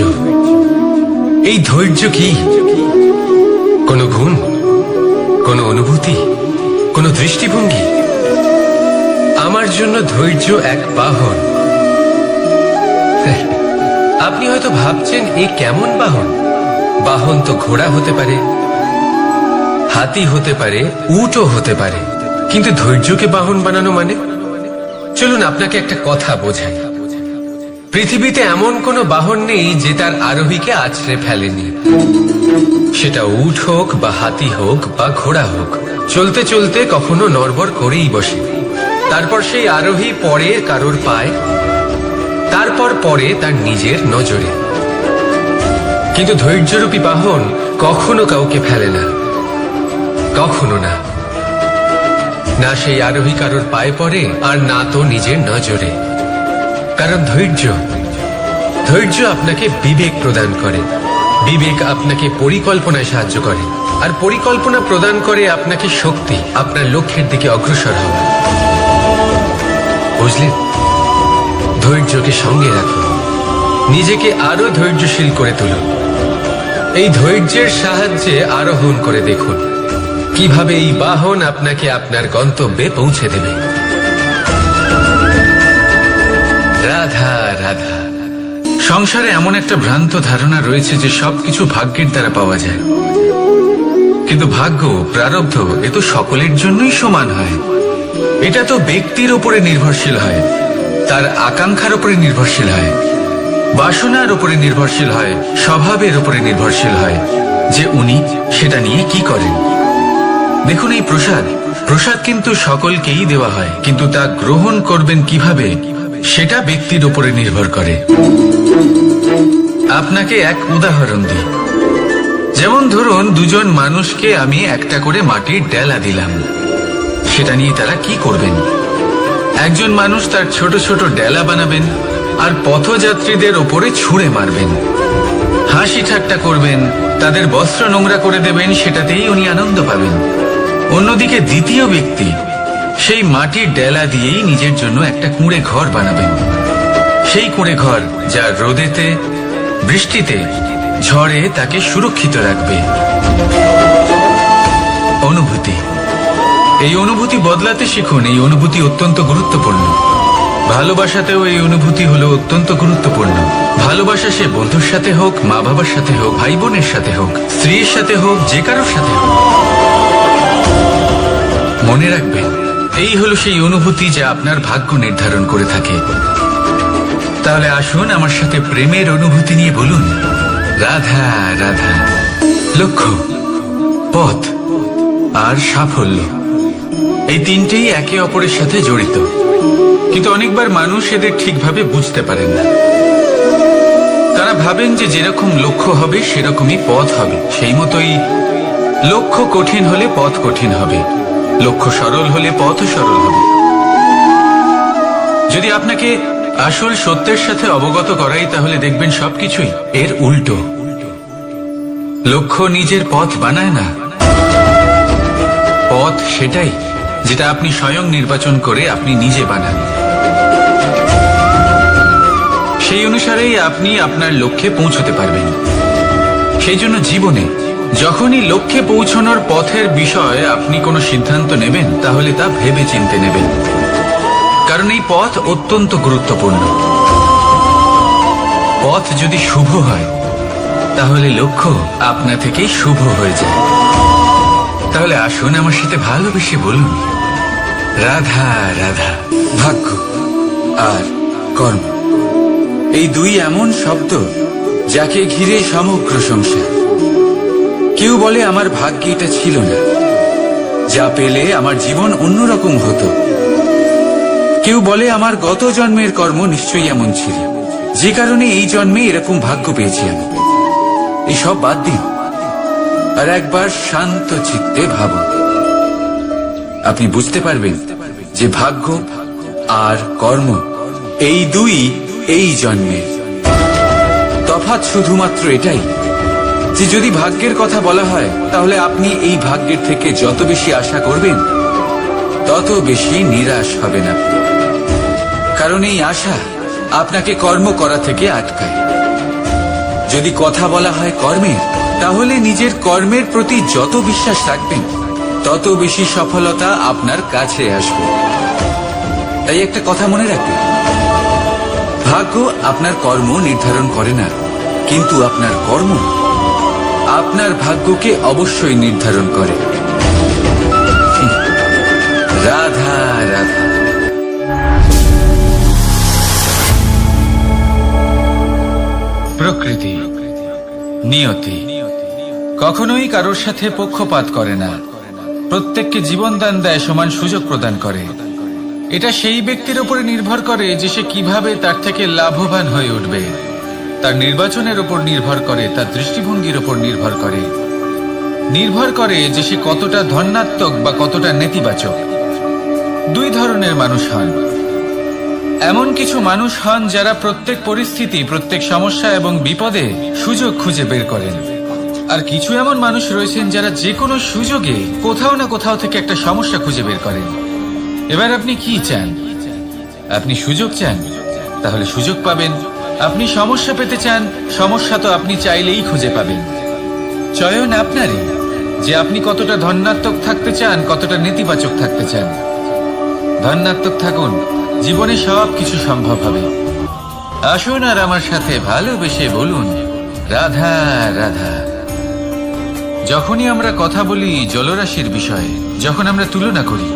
এই ধৈর্য কি কোনো গুণ, কোনো অনুভূতি, কোনো দৃষ্টিভঙ্গি? আমার জন্য ধৈর্য এক বাহন। আপনি হয়তো ভাবছেন এ কেমন বাহন? বাহন তো ঘোড়া হতে পারে, হাতি হতে পারে, উটও হতে পারে, কিন্তু ধৈর্যকে বাহন বানানো মানে? চলুন আপনাকে একটা কথা বোঝাই। পৃথিবীতে এমন কোনো বাহন নেই যে তার আরোহীকে আছড়ে ফেলেনি। সেটা উট হোক বা হাতি হোক বা ঘোড়া হোক, চলতে চলতে কখনো নড়বড় করেই বসে। তারপর সেই আরোহী পরে কারোর পায়, তারপর পরে তার নিজের নজরে। কিন্তু ধৈর্যরূপী বাহন কখনো কাউকে ফেলে না, কখনো না। না সেই আরোহী কারোর পায়ে পড়ে আর না তো নিজের নজরে। কারণ ধৈর্য আপনাকে বিবেক প্রদান করে, বিবেক আপনাকে পরিকল্পনায় সাহায্য করে, আর পরিকল্পনা প্রদান করে আপনাকে শক্তি, আপনার লক্ষ্যের দিকে অগ্রসর হওয়া। বুঝলেন? ধৈর্যকে সঙ্গে রাখুন, নিজেকে আরো ধৈর্যশীল করে তুলুন। এই ধৈর্যের সাহায্যে আরোহণ করে দেখুন কিভাবে এই বাহন আপনাকে আপনার গন্তব্যে পৌঁছে দেবে। রাধা রাধা। সংসারে এমন একটা ভ্রান্ত ধারণা রয়েছে যে সবকিছু ভাগ্যের দ্বারা পাওয়া যায়, কিন্তু ভাগ্য, প্রারব্ধ এ তো সকলের জন্যই সমান হয়। এটা তো ব্যক্তির উপরে নির্ভরশীল হয়, তার আকাঙ্ক্ষার উপরে নির্ভরশীল হয়, বাসনার উপরে নির্ভরশীল হয়, স্বভাবের উপরে নির্ভরশীল হয় যে উনি সেটা নিয়ে কি করেন। দেখুন, এই প্রসাদ কিন্তু সকলকেই দেওয়া হয়, কিন্তু তা গ্রহণ করবেন কিভাবে সেটা ব্যক্তির উপরে নির্ভর করে। আপনাকে এক উদাহরণ দিই। যেমন ধরুন, দুজন মানুষকে আমি একটা করে মাটির ডেলা দিলাম, সেটা নিয়ে তারা কি করবেন? একজন মানুষ তার ছোট ছোট ডেলা বানাবেন আর পথযাত্রীদের ওপরে ছুঁড়ে মারবেন, হাসি ঠাট্টা করবেন, তাদের বস্ত্র নোংরা করে দেবেন, সেটাতেই উনি আনন্দ পাবেন। অন্যদিকে দ্বিতীয় ব্যক্তি সেই মাটির ডেলা দিয়েই নিজের জন্য একটা কুঁড়ে ঘর বানাবেন। সেই কুঁড়ে ঘর যা রোদেতে, বৃষ্টিতে, ঝড়ে তাকে সুরক্ষিত রাখবে। অনুভূতি, এই অনুভূতি বদলাতে শিখুন। এই অনুভূতি অত্যন্ত গুরুত্বপূর্ণ। ভালোবাসাতেও এই অনুভূতি হলো অত্যন্ত গুরুত্বপূর্ণ। ভালোবাসা সে বন্ধুর সাথে হোক, মা বাবার সাথে হোক, ভাই বোনের সাথে হোক, স্ত্রীর সাথে হোক, যে কারোর সাথে হোক। মনে রাখবেন, এই হলো সেই অনুভূতি যা আপনার ভাগ্য নির্ধারণ করে থাকে। তাহলে আসুন আমার সাথে প্রেমের অনুভূতি নিয়ে বলুন, রাধা রাধা। লক্ষ্য, পথ আর সাফল্য, এই তিনটেই একে অপরের সাথে জড়িত, কিন্তু অনেকবার মানুষ এদের ঠিকভাবে বুঝতে পারেন না। তারা ভাবেন যে যেরকম লক্ষ্য হবে সেরকমই পথ হবে, সেই মতোই লক্ষ্য কঠিন হলে পথ কঠিন হবে, লক্ষ্য সরল হলে পথ সরল হবে। যদি আপনাকে আসল সত্যের সাথে অবগত করাই, তাহলে দেখবেন সবকিছুই এর উল্টো। লক্ষ্য নিজের পথ বানায় না, পথ সেটাই যেটা আপনি স্বয়ং নির্বাচন করে আপনি নিজে বানান। সেই অনুসারেই আপনি আপনার লক্ষ্যে পৌঁছতে পারবেন। সেই জন্য জীবনে যখনই লক্ষ্যে পৌঁছানোর পথের বিষয়ে আপনি কোনো সিদ্ধান্ত নেবেন, তাহলে তা ভেবে চিন্তে নেবেন, কারণ এই পথ অত্যন্ত গুরুত্বপূর্ণ। পথ যদি শুভ হয়, তাহলে লক্ষ্য আপনা থেকেই শুভ হয়ে যায়। তাহলে আসুন আমার সাথে ভালোবেসে বলুন, রাধা রাধা। ভাগ্য আর কর্ম, এই দুই এমন শব্দ যাকে ঘিরে সমগ্র সংসার। কেউ বলে আমার ভাগ্যে এটা ছিল না, যা পেলে আমার জীবন অন্যরকম হতো। কেউ বলে আমার গত জন্মের কর্ম নিশ্চয়ই এমন ছিল, যে কারণে এই জন্মে এরকম ভাগ্য পেয়েছি আমি। এই সব বাদ দিন আর একবার শান্ত চিত্তে ভাবুন। আপনি বুঝতে পারবেন যে ভাগ্য আর কর্ম এই দুই এই জন্মে তফাৎ শুধুমাত্র এটাই যে যদি ভাগ্যের কথা বলা হয় তাহলে আপনি এই ভাগ্যের থেকে যত বেশি আশা করবেন তত বেশি নিরাশ হবেন আপনি। কারণ এই আশা আপনাকে কর্ম করা থেকে আটকায়। যদি কথা বলা হয় কর্মের, তাহলে নিজের কর্মের প্রতি যত বিশ্বাস রাখবেন তত বেশি সফলতা আপনার কাছে আসবে। তাই একটা কথা মনে রাখবেন, ভাগ্য আপনার কর্ম নির্ধারণ করে না, কিন্তু আপনার কর্ম আপনার ভাগ্যকে অবশ্যই নির্ধারণ করে। রাধা রাধা। প্রকৃতি, নিয়তি কখনোই কারোর সাথে পক্ষপাত করে না। প্রত্যেককে জীবনদান দেয়, সমান সুযোগ প্রদান করে। এটা সেই ব্যক্তির উপরে নির্ভর করে যে সে কিভাবে তার থেকে লাভবান হয়ে উঠবে। তার নির্বাচনের উপর নির্ভর করে, তার দৃষ্টিভঙ্গির উপর নির্ভর করে যে সে কতটা ধনাত্মক বা কতটা নেতিবাচক। দুই ধরনের মানুষ হন। এমন কিছু মানুষ হন যারা প্রত্যেক পরিস্থিতি, প্রত্যেক সমস্যা এবং বিপদে সুযোগ খুঁজে বের করেন। আর কিছু এমন মানুষ রয়েছেন যারা যে কোনো সুযোগে কোথাও না কোথাও থেকে একটা সমস্যা খুঁজে বের করেন। এবার আপনি কি চান? আপনি সুযোগ চান, তাহলে সুযোগ পাবেন। আপনি সমস্যা পেতে চান, সমস্যা তো আপনি চাইলেই খুঁজে পাবেন। চয়ন আপনারই, যে আপনি কতটা ধনাত্মক থাকতে চান, কতটা নেতিবাচক থাকতে চান। ধনাত্মক থাকুন, জীবনে সব কিছু সম্ভব হবে। আসুন আর আমার সাথে ভালোবেসে বলুন রাধা রাধা। যখনই আমরা কথা বলি জলরাশির বিষয়ে, যখন আমরা তুলনা করি,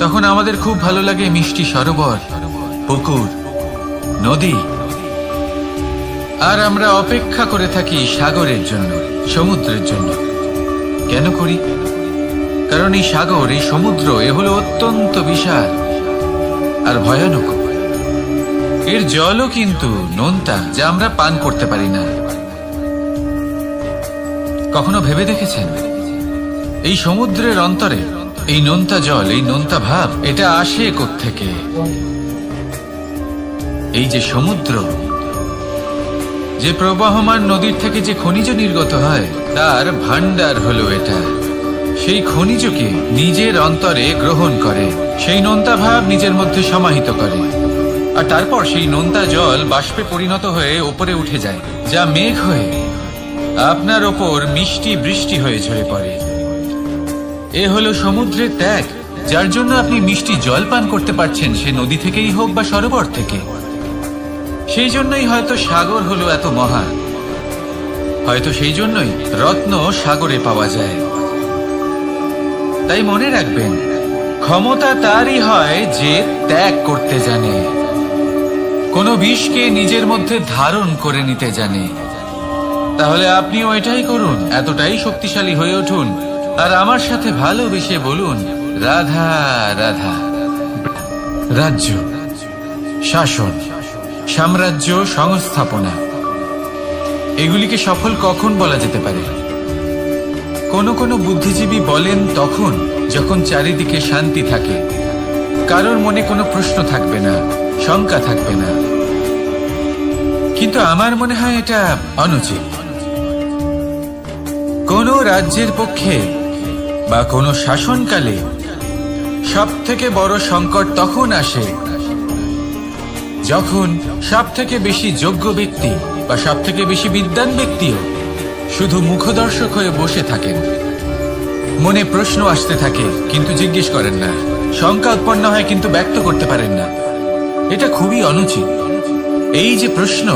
তখন আমাদের খুব ভালো লাগে মিষ্টি সরোবর, পুকুর, নদী। আর আমরা অপেক্ষা করে থাকি সাগরের জন্য, সমুদ্রের জন্য। কেন করি? কারণ এই সাগর, এই সমুদ্র, এ হলো অত্যন্ত বিশাল আর ভয়ানক। এর জলও কিন্তু নোনতা, যা আমরা পান করতে পারি না। কখনো ভেবে দেখেছেন এই সমুদ্রের অন্তরে এই নোনতা জল, এই নোনতা ভাব, এটা আসে কোত্থেকে? এই যে সমুদ্র, যে প্রবাহমান নদীর থেকে যে খনিজ নির্গত হয়, তার ভান্ডার হলো এটা। সেই খনিজকে নিজের অন্তরে গ্রহণ করে, সেই নোনতা ভাব নিজের মধ্যে সমাহিত করে, আর তারপর সেই নোনতা জল বাষ্পে পরিণত হয়ে ওপরে উঠে যায়, যা মেঘ হয়ে আপনার ওপর মিষ্টি বৃষ্টি হয়ে ঝরে পড়ে। এ হলো সমুদ্রের ত্যাগ, যার জন্য আপনি মিষ্টি জল পান করতে পারছেন, সে নদী থেকেই হোক বা সরোবর থেকে। সেই জন্যই হয়তো সাগর হলো এত মহান, হয়তো সেই জন্যই রত্ন সাগরে পাওয়া যায়। তাই মনে রাখবেন, ক্ষমতা তারই হয় যে ত্যাগ করতে জানে, কোনো বিষকে নিজের মধ্যে ধারণ করে নিতে জানে। তাহলে আপনিও এটাই করুন, এতটাই শক্তিশালী হয়ে উঠুন আর আমার সাথে ভালোবেসে বলুন রাধা রাধা। রাজ্য, শাসন, সাম্রাজ্য, সংস্থাপনা, এগুলিকে সফল কখন বলা যেতে পারে? কোনো বুদ্ধিজীবী বলেন তখন যখন চারিদিকে শান্তি থাকে, কারোর মনে কোনো প্রশ্ন থাকবে না, শঙ্কা থাকবে না। কিন্তু আমার মনে হয় এটা অনুচিত। কোনো রাজ্যের পক্ষে বা কোনো শাসনকালে সব থেকে বড় সংকট তখন আসে যখন সব থেকে বেশি যোগ্য ব্যক্তি বা সব থেকে বেশি বিদ্বান ব্যক্তিও শুধু মুখদর্শক হয়ে বসে থাকেন। মনে প্রশ্ন আসতে থাকে কিন্তু জিজ্ঞেস করেন না, শঙ্কা উৎপন্ন হয় কিন্তু ব্যক্ত করতে পারেন না। এটা খুবই অনুচিত। এই যে প্রশ্ন,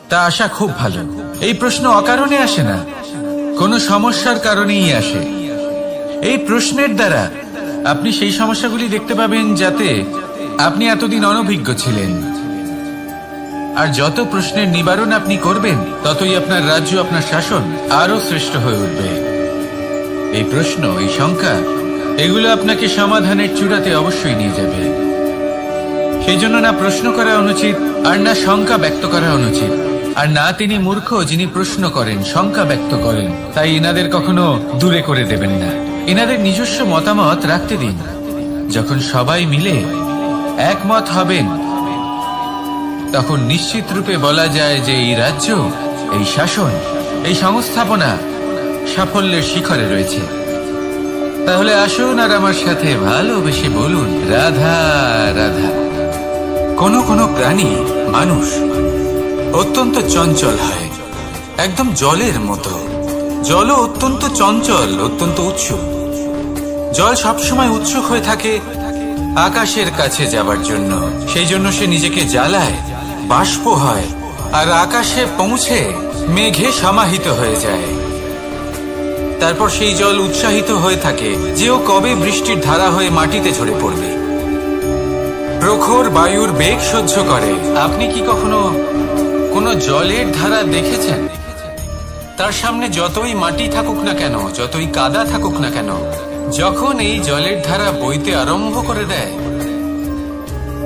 তা আসা খুব ভালো। এই প্রশ্ন অকারণে আসে না, কোনো সমস্যার কারণেই আসে। এই প্রশ্নের দ্বারা আপনি সেই সমস্যাগুলি দেখতে পাবেন যাতে আপনি এতদিন অনভিজ্ঞ ছিলেন। আর যত প্রশ্নের নিবারণ আপনি করবেন, ততই আপনার রাজ্য, আপনার শাসন আরো শ্রেষ্ঠ হয়ে উঠবে। এই প্রশ্ন, এই শঙ্কা, এগুলো আপনাকে সমাধানের চূড়াতে অবশ্যই নিয়ে যাবে। সেই জন্য না প্রশ্ন করা অনুচিত আর না শঙ্কা ব্যক্ত করা অনুচিত। আর না তিনি মূর্খ যিনি প্রশ্ন করেন, শঙ্কা ব্যক্ত করেন। তাই এনাদের কখনো দূরে করে দেবেন না, এনাদের নিজস্ব মতামত রাখতে দিন। যখন সবাই মিলে একমত হবেন তখন নিশ্চিত রূপে বলা যায় যে এই রাজ্য, এই শাসন, এই সংস্থাপনা সাফল্যের শিখরে রয়েছে। তাহলে আসুন আর আমার সাথে ভালোবেসে বলুন, রাধা রাধা। কোনো প্রাণী, মানুষ অত্যন্ত চঞ্চল হয়, একদম জলের মতো। জলও অত্যন্ত চঞ্চল, অত্যন্ত উৎসুক। জল সবসময় উৎসুক হয়ে থাকে আকাশের কাছে যাবার জন্য। সেই জন্য সে নিজেকে জ্বালায়, বাষ্প হয়, আর আকাশে পৌঁছে মেঘে সমাহিত হয়ে যায়। তারপর সেই জল উৎসাহিত হয়ে থাকে যে ও কবে বৃষ্টির ধারা হয়ে মাটিতে ঝরে পড়বে। প্রখর বায়ুর বেগ সহ্য করে। আপনি কি কখনো কোনো জলের ধারা দেখেছেন? তার সামনে যতই মাটি থাকুক না কেন, যতই কাদা থাকুক না কেন, যখন এই জলের ধারা বইতে আরম্ভ করে দেয়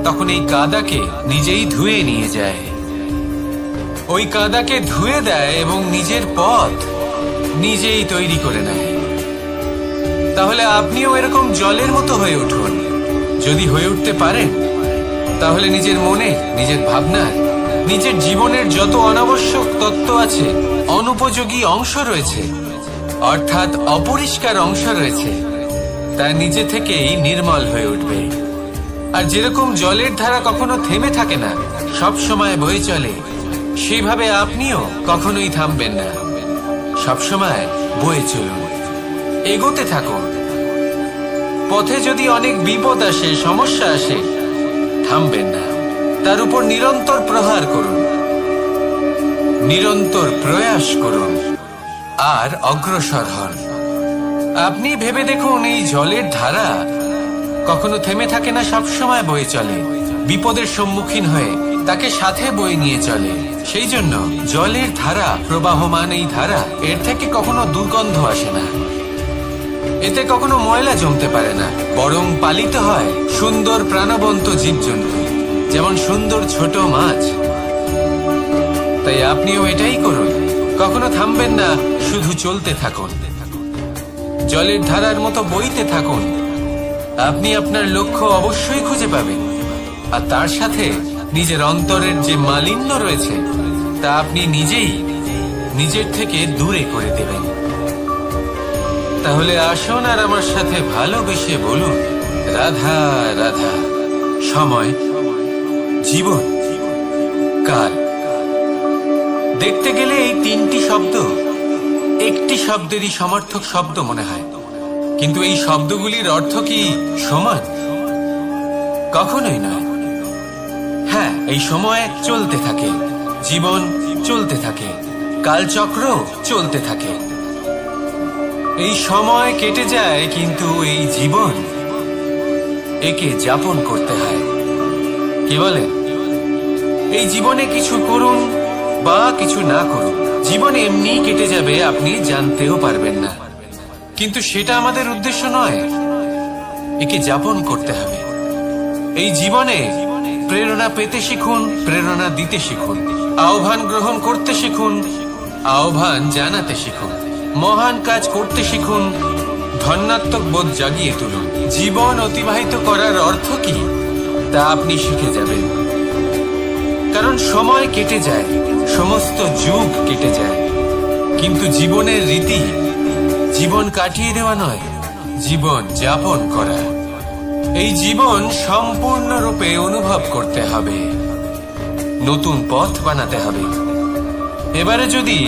তখন এই কাদাকে নিজেই ধুয়ে নিয়ে যায়। ওই কাদাকে ধুয়ে দেয় এবং নিজের পথ নিজেই তৈরি করে নেয়। তাহলে আপনিও এরকম জলের মতো হয়ে উঠুন। যদি হয়ে উঠতে পারেন তাহলে নিজের মনে, নিজের ভাবনার, নিজের জীবনের যত অনাবশ্যক তত্ত্ব আছে, অনুপযোগী অংশ রয়েছে, অর্থাৎ অপরিষ্কার অংশ রয়েছে, তা নিজে থেকেই নির্মল হয়ে উঠবে। আর যেরকম জলের ধারা কখনো থেমে থাকে না, সব সময় বয়ে চলে, সেইভাবে আপনিও কখনোই থামবেন না। সবসময় বয়ে চলুন, এগোতে থাকুন। পথে যদি অনেক বিপদ আসে, সমস্যা আসে, থামবেন না, তার উপর নিরন্তর প্রহার করুন, নিরন্তর প্রয়াস করুন আর অগ্রসর হন। আপনি ভেবে দেখুন, এই জলের ধারা কখনো থেমে থাকে না, সবসময় বয়ে চলে, বিপদের সম্মুখীন হয়ে তাকে সাথে বয়ে নিয়ে চলে। সেই জন্য জলের ধারা, প্রবাহমান এই ধারা, এর থেকে কখনো দুর্গন্ধ আসে না, এতে কখনো ময়লা জমতে পারে না, বরং পালিত হয় সুন্দর প্রাণবন্ত জীবজন্তু, যেমন সুন্দর ছোট মাছ। তাই আপনিও এটাই করুন, কখনো থামবেন না, শুধু চলতে থাকুন, জলের ধারার মতো বইতে থাকুন। আপনি আপনার লক্ষ্য অবশ্যই খুঁজে পাবেন, আর তার সাথে নিজের অন্তরের যে মালিন্য রয়েছে তা আপনি নিজেই নিজের থেকে দূরে করে দেবেন। তাহলে আসুন আর আমার সাথে ভালোবেসে বলুন, রাধা রাধা। সময়, জীবন, কাল। দেখতে গেলে এই তিনটি শব্দ একটি শব্দেরই সমার্থক শব্দ মনে হয়, কিন্তু এই শব্দগুলির অর্থ কি সমান? কখনোই নয়। হ্যাঁ, এই সময় চলতে থাকে, জীবন চলতে থাকে, কালচক্র চলতে থাকে। এই সময় কেটে যায়, কিন্তু এই জীবন, একে যাপন করতে হয়। কি বলেন? এই জীবনে কিছু করুন বা কিছু না করুন, জীবন এমনি কেটে যাবে, আপনি জানতেও পারবেন না। কিন্তু সেটা আমাদের উদ্দেশ্য নয়, একে যাপন করতে হবে। এই জীবনে প্রেরণা পেতে শিখুন, প্রেরণা দিতে শিখুন, আহ্বান গ্রহণ করতে শিখুন, আহ্বান জানাতে শিখুন, মহান কাজ করতে শিখুন, ধন্যাত্মক বোধ জাগিয়ে তুলুন। জীবন অতিবাহিত করার অর্থ কি তা আপনি শিখে যাবেন। কারণ সময় কেটে যায়, সমস্ত যুগ কেটে যায়, কিন্তু জীবনের রীতি জীবন কাটিয়ে দেওয়া নয়, জীবন যাপন করা। এই জীবন সম্পূর্ণরূপে অনুভব করতে হবে, নতুন পথ বানাতে হবে। এবারে যদি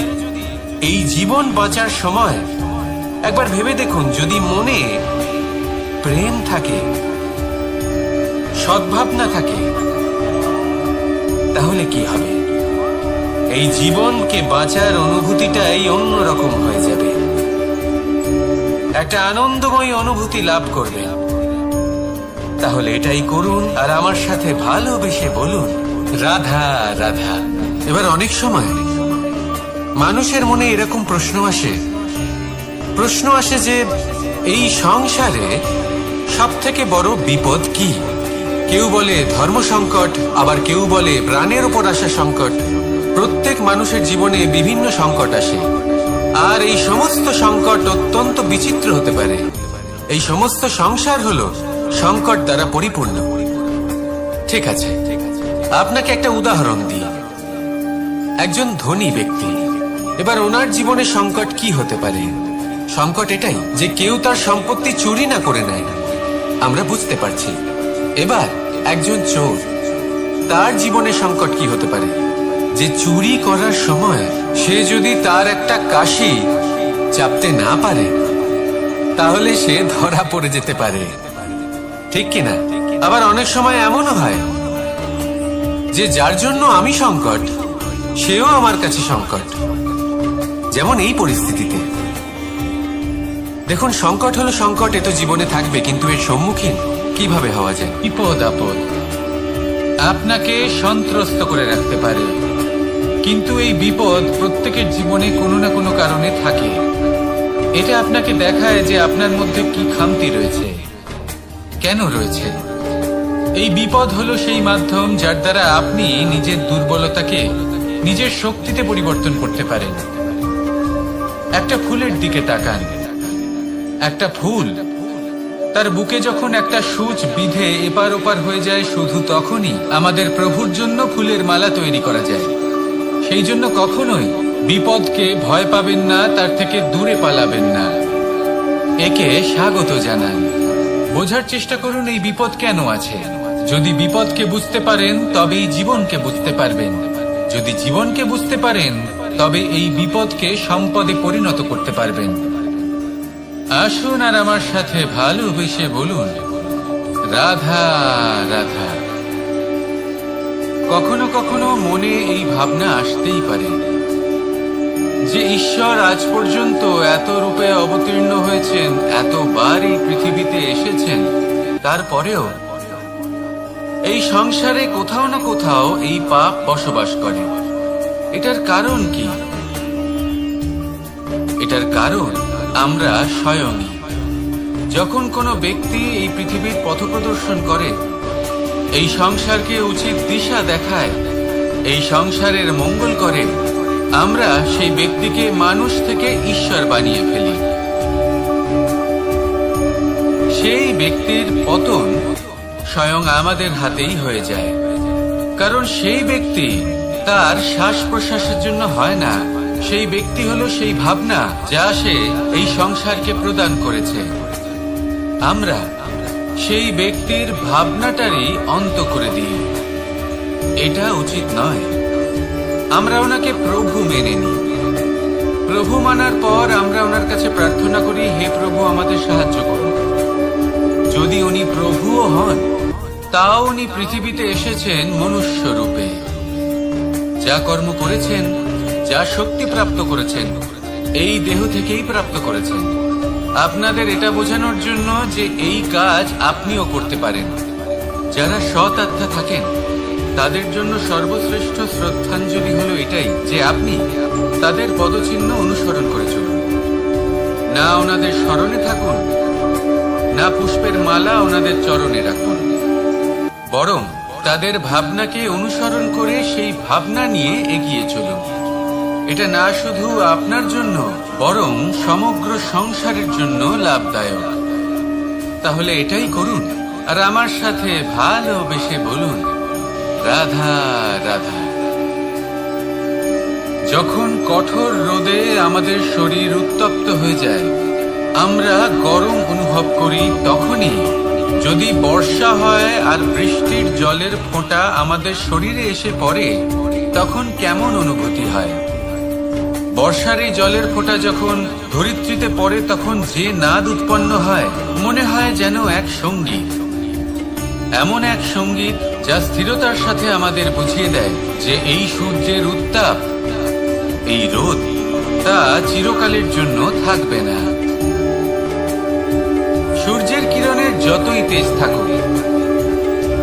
এই জীবন বাঁচার সময় একবার ভেবে দেখুন, যদি মনে প্রেম থাকে, সদ্ভাবনা থাকে, তাহলে কি হবে? এই জীবনকে বাঁচার অনুভূতিটাই অন্যরকম হয়ে যাবে, একটা আনন্দময় অনুভূতি লাভ করবে। তাহলে এটাই করুন আর আমার সাথে ভালোবেসে বলুন, রাধা রাধা। এবার অনেক সময় মানুষের মনে এরকম প্রশ্ন আসে যে এই সংসারে সব থেকে বড় বিপদ কি? কেউ বলে ধর্ম সংকট, আবার কেউ বলে প্রাণের উপর আসা সংকট। প্রত্যেক মানুষের জীবনে বিভিন্ন সংকট আসে, আর এই সমস্ত সংকট অত্যন্ত বিচিত্র হতে পারে। এই সমস্ত সংসার হলো সংকট দ্বারা পরিপূর্ণ। ঠিক আছে, আপনাকে একটা উদাহরণ দিই। একজন ধনী ব্যক্তি, এবার ওনার জীবনে সংকট কি হতে পারে? সংকট এটাই যে কেউ তার সম্পত্তি চুরি না করে নেয়, আমরা বুঝতে পারছি। এবার একজন চোর, তার জীবনে সংকট কি হতে পারে? যে চুরি করার সময় সে যদি তার একটা কাশি চাপতে না পারে, তাহলে সে ধরা পড়ে যেতে পারে, ঠিক কিনা? আবার অনেক সময় এমনও হয় যে যার জন্য আমি সংকট, সেও আমার কাছে সংকট। যেমন এই পরিস্থিতিতে দেখুন, সংকট হলো সংকট, এ তো জীবনে থাকবে, কিন্তু এর সম্মুখীন কিভাবে হওয়া যায়? বিপদ আপদ আপনাকে সন্ত্রস্ত করে রাখতে পারে, কিন্তু এই বিপদ প্রত্যেকের জীবনে কোনো না কোনো কারণে থাকে। এটা আপনাকে দেখায় যে আপনার মধ্যে কি খামতি রয়েছে, কেন রয়েছে। এই বিপদ হলো সেই মাধ্যম যার দ্বারা আপনি নিজের দুর্বলতাকে নিজের শক্তিতে পরিবর্তন করতে পারেন। একটা ফুলের দিকে তাকান। একটা ফুল, তার বুকে যখন একটা সূচ বিঁধে এপার ওপার হয়ে যায়, শুধু তখনই আমাদের প্রভুর জন্য ফুলের মালা তৈরি করা যায়। সেই জন্য কখনোই বিপদকে ভয় পাবেন না, তার থেকে দূরে পালাবেন না, একে স্বাগত জানান। বোঝার চেষ্টা করুন এই বিপদ কেন আছে। যদি বিপদকে বুঝতে পারেন তবেই জীবনকে বুঝতে পারবেন। যদি জীবনকে বুঝতে পারেন তবে এই বিপদকে সম্পদে পরিণত করতে পারবেন। আসুন আর আমার সাথে ভালোবেসে বলুন, রাধা রাধা। কখনো কখনো মনে এই ভাবনা আসতেই পারে যে ঈশ্বর আজ পর্যন্ত এত রূপে অবতীর্ণ হয়েছেন, এতবার এই পৃথিবীতে এসেছেন, তারপরেও এই সংসারে কোথাও না কোথাও এই পাপ বসবাস করে। এটার কারণ কি? এটার কারণ আমরা স্বয়ংই। যখন কোনো ব্যক্তি এই পৃথিবীর পথপ্রদর্শন করে, এই সংসারকে উচিত দিশা দেখায়, এই সংসারের মঙ্গল করে, আমরা সেই ব্যক্তিকে মানুষ থেকে ঈশ্বর বানিয়ে ফেলি। সেই ব্যক্তির পতন স্বয়ং আমাদের হাতেই হয়ে যায়, কারণ সেই ব্যক্তি তার শ্বাস প্রশ্বাসের জন্য হয় না। সেই ব্যক্তি হলো সেই ভাবনা যা সে এই সংসারকে প্রদান করেছে। আমরা সেই ব্যক্তির ভাবনাটারই অন্ত করে দিই। এটা উচিত নয়। আমরা ওনাকে প্রভু মেনে নিই। প্রভু মানার পর আমরা ওনার কাছে প্রার্থনা করি, হে প্রভু আমাদের সাহায্য করুন। যদি উনি প্রভুও হন, তাও উনি পৃথিবীতে এসেছেন মনুষ্য রূপে। যা কর্ম করেছেন, যা শক্তি প্রাপ্ত করেছেন, এই দেহ থেকেই প্রাপ্ত করেছেন। আপনাদের এটা বোঝানোর জন্য যে এই কাজ আপনিও করতে পারেন। যারা সৎ আত্মা থাকেন, তাদের জন্য সর্বশ্রেষ্ঠ শ্রদ্ধাঞ্জলি হলো এটাই যে আপনি তাদের পদচিহ্ন অনুসরণ করে চলুন। না ওনাদের স্মরণে থাকুন, না পুষ্পের মালা ওনাদের চরণে রাখুন, বরং তাদের ভাবনাকে অনুসরণ করে সেই ভাবনা নিয়ে এগিয়ে চলুন। এটা না শুধু আপনার জন্য, বরং সমগ্র সংসারের জন্য লাভদায়ক। তাহলে এটাই করুন আর আমার সাথে ভালোবেসে বলুন, রাধা রাধা। যখন কঠোর রোদে আমাদের শরীর উত্তপ্ত হয়ে যায়, আমরা গরম অনুভব করি, তখনই যদি বর্ষা হয় আর বৃষ্টির জলের ফোঁটা আমাদের শরীরে এসে পড়ে, তখন কেমন অনুভূতি হয়? বর্ষার এই জলের ফোঁটা যখন ধরিত্রীতে পড়ে, তখন যে নাদ উৎপন্ন হয়, মনে হয় যেন এক সঙ্গীত। এমন এক সঙ্গীত যা স্থিরতার সাথে আমাদের বুঝিয়ে দেয় যে এই সূর্যের উত্তাপ, এই রোদ, তা চিরকালের জন্য থাকবে না। সূর্যের কিরণের যতই তেজ থাকুক,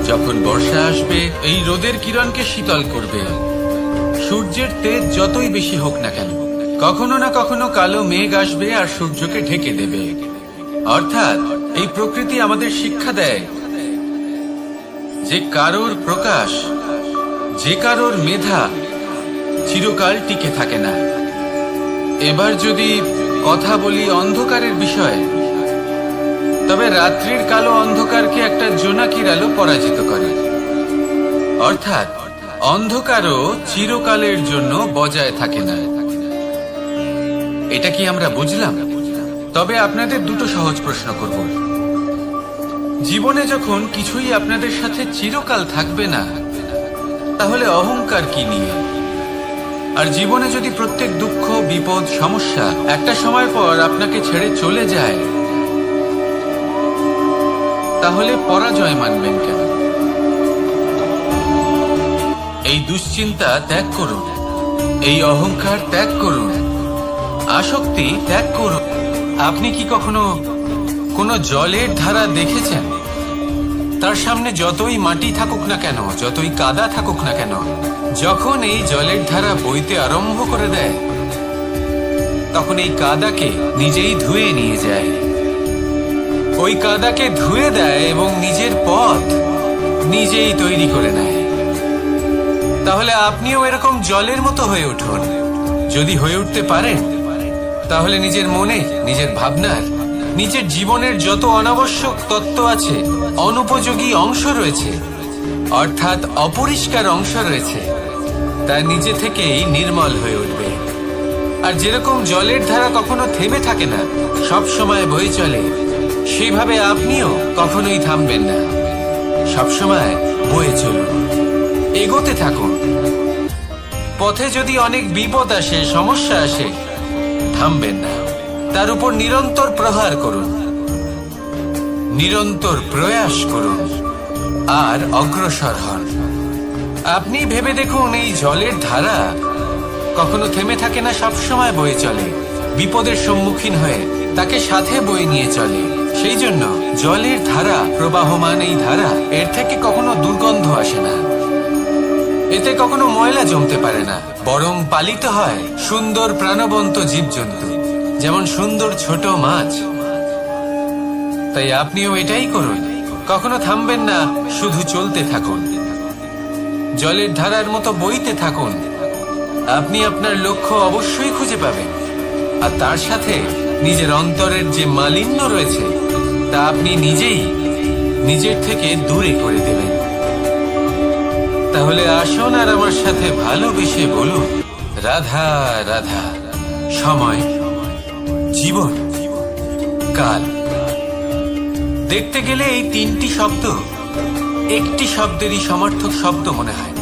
যখন বর্ষা আসবে এই রোদের কিরণকে শীতল করবে। সূর্যের তেজ যতই বেশি হোক না কেন, কখনো না কখনো কালো মেঘ আসবে আর সূর্যকে ঢেকে দেবে। অর্থাৎ এই প্রকৃতি আমাদের শিক্ষা দেয় যে কারোর প্রকাশ, যে কারোর মেধা চিরকাল টিকে থাকে না। এবার যদি কথা বলি অন্ধকারের বিষয়ে, তবে রাত্রির কালো অন্ধকারকে একটা জোনাকির আলো পরাজিত করে। অর্থাৎ অন্ধকারও চিরকালের জন্য বজায় থাকে না। এটা কি আমরা বুঝলাম? তবে আপনাদের দুটো সহজ প্রশ্ন করব। জীবনে যখন কিছুই আপনাদের সাথে চিরকাল থাকবে না, তাহলে অহংকার কি নিয়ে? আর জীবনে যদি প্রত্যেক দুঃখ, বিপদ, সমস্যা একটা সময় পর আপনাকে ছেড়ে চলে যায়, তাহলে পরাজয় মানবেন কেন? এই দুশ্চিন্তা ত্যাগ করুন, এই অহংকার ত্যাগ করুন, আসক্তি ত্যাগ করুন। আপনি কি কখনো কোনো জলের ধারা দেখেছেন? তার সামনে যতই মাটি থাকুক না কেন, যতই কাদা থাকুক না কেন, যখন এই জলের ধারা বইতে আরম্ভ করে দেয়, তখন এই কাদাকে নিজেই ধুয়ে নিয়ে যায়। ওই কাদাকে ধুয়ে দেয় এবং নিজের পথ নিজেই তৈরি করে নেয়। তাহলে আপনিও এরকম জলের মতো হয়ে উঠুন। যদি হয়ে উঠতে পারেন, তাহলে নিজের মনে, নিজের ভাবনার, নিজের জীবনের যত অনাবশ্যক তত্ত্ব আছে, অনুপযোগী অংশ রয়েছে, অর্থাৎ অপরিষ্কার অংশ রয়েছে, তা নিজে থেকেই নির্মল হয়ে উঠবে। আর যেরকম জলের ধারা কখনো থেমে থাকে না, সব সময় বয়ে চলে, সেইভাবে আপনিও কখনোই থামবেন না। সবসময় বয়ে চলুন, এগোতে থাকুন। পথে যদি অনেক বিপদ আসে, সমস্যা আসে, থামবেন না। তার উপর নিরন্তর প্রহার করুন, নিরন্তর প্রয়াস করুন আর অগ্রসর হন। আপনি ভেবে দেখুন, এই জলের ধারা কখনো থেমে থাকে না, সবসময় বয়ে চলে। বিপদের সম্মুখীন হয়ে তাকে সাথে বয়ে নিয়ে চলে। সেই জন্য জলের ধারা, প্রবাহমান এই ধারা, এর থেকে কখনো দুর্গন্ধ আসে না, এতে কখনো ময়লা জমতে পারে না, বরং পালিত হয় সুন্দর প্রাণবন্ত জীবজন্তু, যেমন সুন্দর ছোট মাছ। তাই আপনিও এটাই করুন, কখনো থামবেন না, শুধু চলতে থাকুন, জলের ধারার মতো বইতে থাকুন। আপনি আপনার লক্ষ্য অবশ্যই খুঁজে পাবেন, আর তার সাথে নিজের অন্তরের যে মালিন্য রয়েছে, তা আপনি নিজেই নিজের থেকে দূরে করে দেবেন। তাহলে আসুন আর আমার সাথে ভালোবেসে বলুন, রাধা রাধা। সময়, জীবন, কাল। দেখতে গেলে এই তিনটি শব্দ একটি শব্দেরই সমার্থক শব্দ মনে হয়,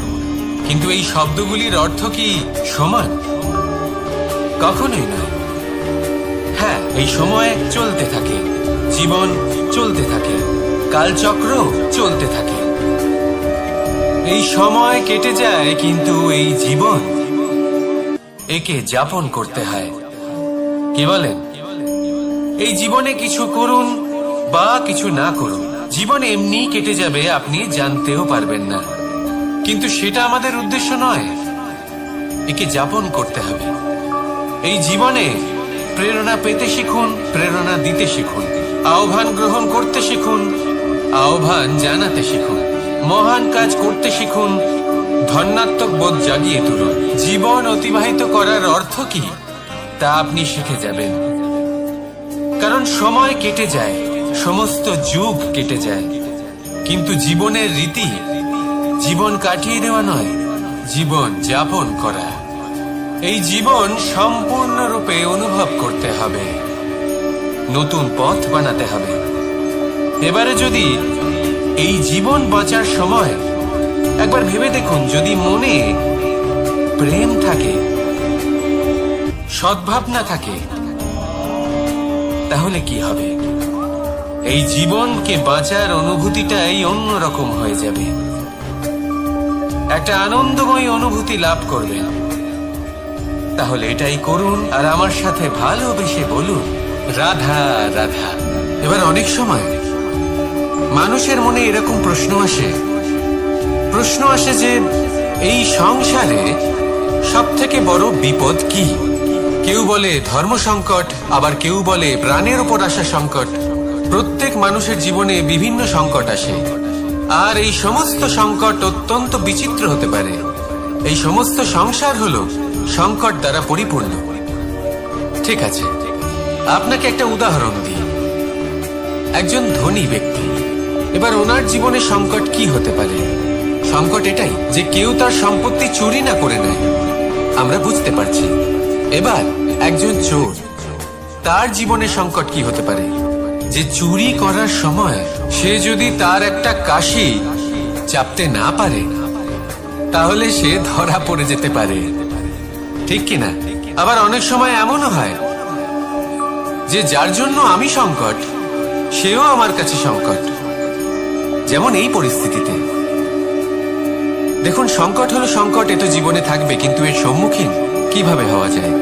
কিন্তু এই শব্দগুলির অর্থ কি সমান? কখনোই নয়। হ্যাঁ, এই সময় চলতে থাকে, জীবন চলতে থাকে, কালচক্র চলতে থাকে। এই সময় কেটে যায়, কিন্তু এই জীবন, একে যাপন করতে হয়। কি বলেন? এই জীবনে কিছু করুন বা কিছু না করুন, জীবন এমনি কেটে যাবে, আপনি জানতেও পারবেন না। কিন্তু সেটা আমাদের উদ্দেশ্য নয়, একে যাপন করতে হবে। এই জীবনে প্রেরণা পেতে শিখুন, প্রেরণা দিতে শিখুন, আহ্বান গ্রহণ করতে শিখুন, আহ্বান জানাতে শিখুন, মহান কাজ করতে শিখুন, ধন্যাত্মক বোধ জাগিয়ে তুলুন। জীবন অতিবাহিত করার অর্থ কি, তা আপনি শিখে যাবেন। কারণ সময় কেটে যায়, সমস্ত যুগ কেটে যায়, কিন্তু জীবনের রীতি জীবন কাটিয়ে দেওয়া নয়, জীবন যাপন করা। এই জীবন সম্পূর্ণরূপে অনুভব করতে হবে, নতুন পথ বানাতে হবে। এবারে যদি এই জীবন বাঁচার সময় একবার ভেবে দেখুন, যদি মনে প্রেম থাকে, সদ্ভাবনা থাকে, তাহলে কি হবে? এই জীবনকে বাঁচার অনুভূতিটাই অন্যরকম হয়ে যাবে, একটা আনন্দময় অনুভূতি লাভ করবেন। তাহলে এটাই করুন আর আমার সাথে ভালোবেসে বলুন, রাধা রাধা। এবার অনেক সময় মানুষের মনে এরকম প্রশ্ন আসে যে এই সংসারে সব থেকে বড় বিপদ কি? কেউ বলে ধর্ম সংকট, আবার কেউ বলে প্রাণের উপর আসা সংকট। প্রত্যেক মানুষের জীবনে বিভিন্ন সংকট আসে, আর এই সমস্ত সংকট অত্যন্ত বিচিত্র হতে পারে। এই সমস্ত সংসার হলো সংকট দ্বারা পরিপূর্ণ। ঠিক আছে, আপনাকে একটা উদাহরণ দিই। একজন ধনী ব্যক্তি, এবার ওনার জীবনে সংকট কি হতে পারে? সংকট এটাই যে কেউ তার সম্পত্তি চুরি না করে নেয়, আমরা বুঝতে পারছি। এবার একজন চোর, তার জীবনে সংকট কি হতে পারে? যে চুরি করার সময় সে যদি তার একটা কাশি চাপতে না পারে, তাহলে সে ধরা পড়ে যেতে পারে, ঠিক কিনা? আবার অনেক সময় এমনও হয় যে যার জন্য আমি সংকট, সেও আমার কাছে সংকট। যেমন এই পরিস্থিতিতে দেখুন, সংকট হলো সংকট, এ তো জীবনে থাকবে, কিন্তু এর সম্মুখীন কিভাবে হওয়া যায়?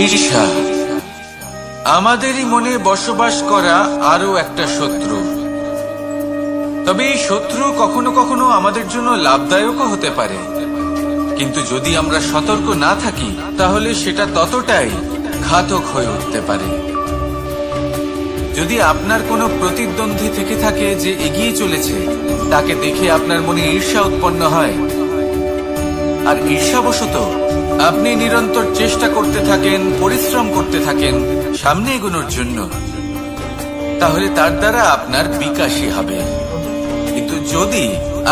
ঈর্ষা আমাদেরই মনে বসবাস করা আরো একটা শত্রু। তবে এই শত্রু কখনো কখনো আমাদের জন্য লাভদায়কও হতে পারে, কিন্তু যদি আমরা সতর্ক না থাকি তাহলে সেটা ততটাই ঘাতক হয়ে উঠতে পারে। যদি আপনার কোনো প্রতিদ্বন্দ্বী থেকে থাকে যে এগিয়ে চলেছে, তাকে দেখে আপনার মনে ঈর্ষা উৎপন্ন হয়, আর ঈর্ষাবশত আপনি নিরন্তর চেষ্টা করতে থাকেন, পরিশ্রম করতে থাকেন সামনে এগোনোর জন্য, তাহলে তার দ্বারা আপনার বিকাশই হবে। কিন্তু যদি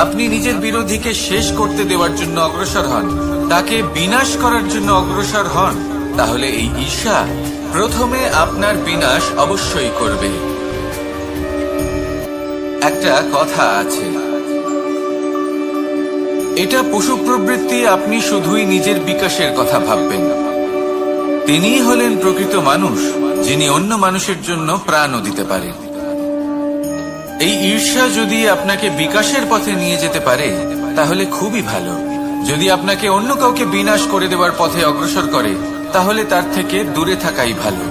আপনি নিজের বিরোধীকে শেষ করতে দেওয়ার জন্য অগ্রসর হন, তাকে বিনাশ করার জন্য অগ্রসর হন, তাহলে এই ঈর্ষা প্রথমে আপনার বিনাশ অবশ্যই করবে। একটা কথা আছে, এটা পশু প্রবৃত্তি, আপনি শুধুই নিজের বিকাশের কথা ভাববেন। তিনিই হলেন প্রকৃত মানুষ, যিনি অন্য মানুষের জন্য প্রাণও দিতে পারেন। এই ঈর্ষা যদি আপনাকে বিকাশের পথে নিয়ে যেতে পারে তাহলে খুবই ভালো। যদি আপনাকে অন্য কাউকে বিনাশ করে দেওয়ার পথে অগ্রসর করে, তাহলে তার থেকে দূরে থাকাই ভালো।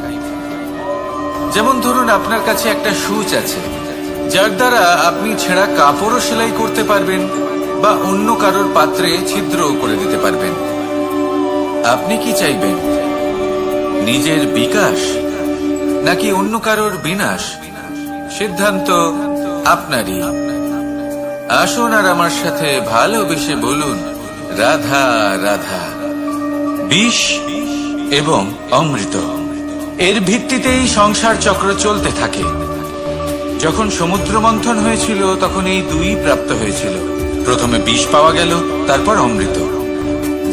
যেমন ধরুন, আপনার কাছে একটা সূচ আছে, যার দ্বারা আপনি ছেঁড়া কাপড়ও সেলাই করতে পারবেন বা অন্য কারোর পাত্রে ছিদ্রও করে দিতে পারবেন। আপনি কি চাইবেন, নিজের বিকাশ নাকি অন্য কারোর বিনাশ? সিদ্ধান্ত আপনারই। আসুন আর আমার সাথে ভালোবেসে বলুন, রাধা রাধা। বিষ এবং অমৃত, এর ভিত্তিতেই সংসার চক্র চলতে থাকে। যখন সমুদ্র মন্থন হয়েছিল তখন এই দুই প্রাপ্ত হয়েছিল। প্রথমে বিষ পাওয়া গেল, তারপর অমৃত।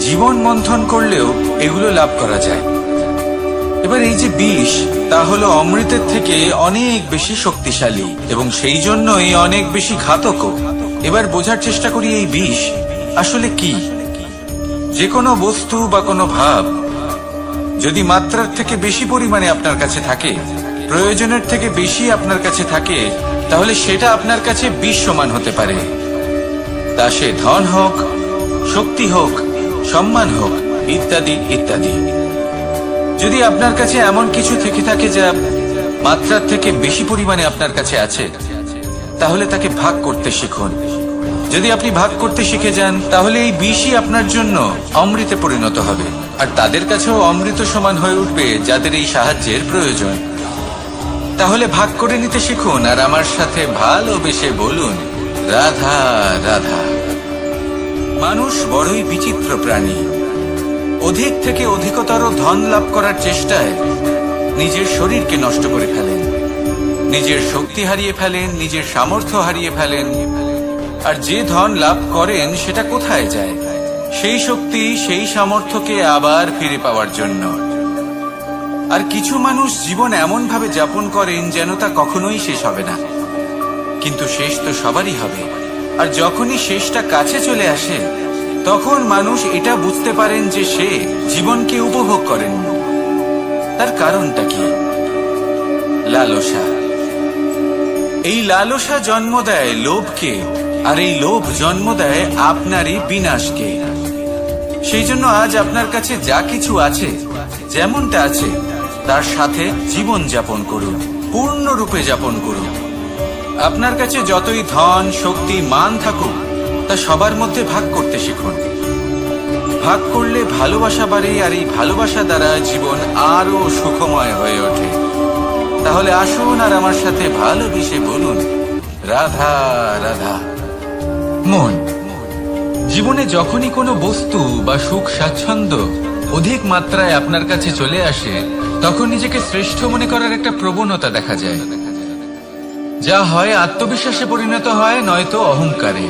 জীবন মন্থন করলেও এগুলো লাভ করা যায়। এবার এই যে বিষ, তা হলো অমৃতের থেকে অনেক বেশি শক্তিশালী এবং সেই জন্যই অনেক বেশি ঘাতকও। এবার বোঝার চেষ্টা করি এই বিষ আসলে কি। যে কোনো বস্তু বা কোনো ভাব যদি মাত্রার থেকে বেশি পরিমাণে আপনার কাছে থাকে, প্রয়োজনের থেকে বেশি আপনার কাছে থাকে, তাহলে সেটা আপনার কাছে বিষ সমান হতে পারে। তা সে ধন হোক, শক্তি হোক, সম্মান হোক, ইত্যাদি ইত্যাদি। যদি আপনার কাছে এমন কিছু থেকে থাকে যা মাত্রার থেকে বেশি পরিমাণে আপনার কাছে আছে, তাহলে তাকে ভাগ করতে শিখুন। যদি আপনি ভাগ করতে শিখে যান, তাহলে এই বিষই আপনার জন্য অমৃতে পরিণত হবে, আর তাদের কাছেও অমৃত সমান হয়ে উঠবে যাদের এই সাহায্যের প্রয়োজন। তাহলে ভাগ করে নিতে শিখুন আর আমার সাথে ভালোবেসে বলুন, রাধা রাধা। মানুষ বড়ই বিচিত্র প্রাণী। অধিক থেকে অধিকতর ধন লাভ করার চেষ্টায় নিজের শরীরকে নষ্ট করে ফেলেন, নিজের শক্তি হারিয়ে ফেলেন, নিজের সামর্থ্য হারিয়ে ফেলেন। আর যে ধন লাভ করেন সেটা কোথায় যায়? সেই শক্তি, সেই সামর্থ্যকে আবার ফিরে পাওয়ার জন্য। আর কিছু মানুষ জীবন এমন ভাবে যাপন করেন যেন তা কখনোই শেষ হবে না, কিন্তু শেষ তো সবারই হবে। আর যখনই শেষটা কাছে চলে আসে, তখন মানুষ এটা বুঝতে পারেন যে সে জীবনকে উপভোগ করেন। তার কারণটা কি? লালসা। এই লালসা জন্ম দেয় লোভকে, আর এই লোভ জন্ম দেয় আপনারই বিনাশকে। সেই জন্য আজ আপনার কাছে যা কিছু আছে, যেমনটা আছে, তার সাথে জীবন যাপন করুন, পূর্ণরূপে যাপন করুন। আপনার কাছে যতই ধন, শক্তি, মান থাকুক, তা সবার মধ্যে ভাগ করতে শিখুন। ভাগ করলে ভালোবাসা বাড়ে, আর এই ভালোবাসা দ্বারা জীবন আরো সুখময় হয়ে ওঠে। তাহলে আসুন আর আমার সাথে ভালোবেসে বলুন, রাধা রাধা। মন, জীবনে যখনই কোনো বস্তু বা সুখ স্বাচ্ছন্দ্য অধিক মাত্রায় আপনার কাছে চলে আসে, তখন নিজেকে শ্রেষ্ঠ মনে করার একটা প্রবণতা দেখা যায়, যা হয় আত্মবিশ্বাসে পরিণত হয়, নয়তো অহংকারে।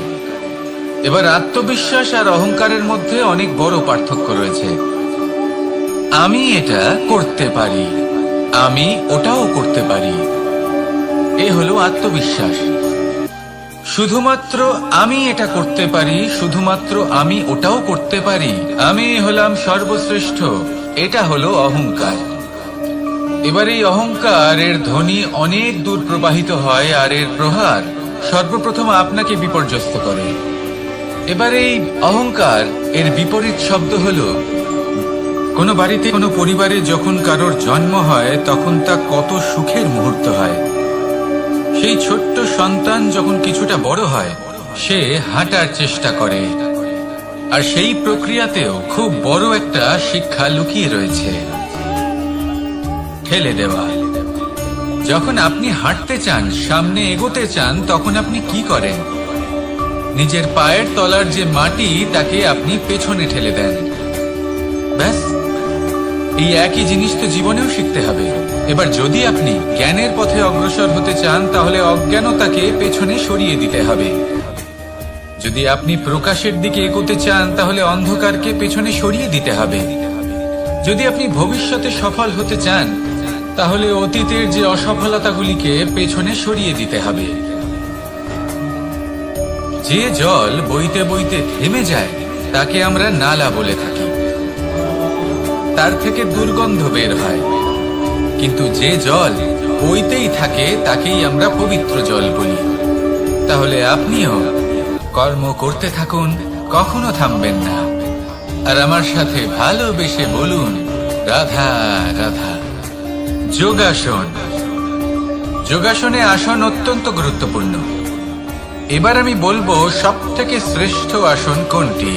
এবার আত্মবিশ্বাস আর অহংকারের মধ্যে অনেক বড় পার্থক্য রয়েছে। আমি এটা করতে পারি, আমি ওটাও করতে পারি, এ হলো আত্মবিশ্বাস। শুধুমাত্র আমি এটা করতে পারি, শুধুমাত্র আমি ওটাও করতে পারি, আমি হলাম সর্বশ্রেষ্ঠ, এটা হলো অহংকার। এবার এই অহংকারের ধ্বনি অনেক দূর প্রবাহিত হয়, আর এর প্রহার সর্বপ্রথম আপনাকে বিপর্যস্ত করে। এবার এই অহংকার এর বিপরীত শব্দ হলো, কোনো বাড়িতে কোনো পরিবারে যখন কারোর জন্ম হয়, তখন তা কত সুখের মুহূর্ত হয়। সেই ছোট্ট সন্তান যখন কিছুটা বড় হয়, সে হাঁটার চেষ্টা করে, আর সেই প্রক্রিয়াতেও খুব বড় একটা শিক্ষা লুকিয়ে রয়েছে, ঠেলে দেওয়া। যখন আপনি হাঁটতে চান, সামনে এগোতে চান, তখন আপনি কি করেন? নিজের পায়ের তলার যে মাটি, তাকে আপনি পেছনে ঠেলে দেন। ব্যাস, এই একই জিনিস তো জীবনেও শিখতে হবে। এবার যদি আপনি জ্ঞানের পথে অগ্রসর হতে চান, তাহলে অজ্ঞানতাকে পেছনে সরিয়ে দিতে হবে। যদি আপনি প্রকাশের দিকে এগোতে চান, তাহলে অন্ধকারকে পেছনে সরিয়ে দিতে হবে। যদি আপনি ভবিষ্যতে সফল হতে চান, তাহলে অতীতের যে অসফলতাগুলিকে পেছনে সরিয়ে দিতে হবে। যে জল বইতে বইতে থেমে যায়, তাকে আমরা নালা বলে থাকি, তার থেকে দুর্গন্ধ বের হয়। কিন্তু যে জল বইতেই থাকে, তাকেই আমরা পবিত্র জল বলি। তাহলে আপনিও কর্ম করতে থাকুন, কখনো থামবেন না, আর আমার সাথে ভালোবেসে বলুন, রাধা রাধা। যোগাসন, যোগাসনে আসন অত্যন্ত গুরুত্বপূর্ণ। এবার আমি বলবো সবথেকে শ্রেষ্ঠ আসন কোনটি।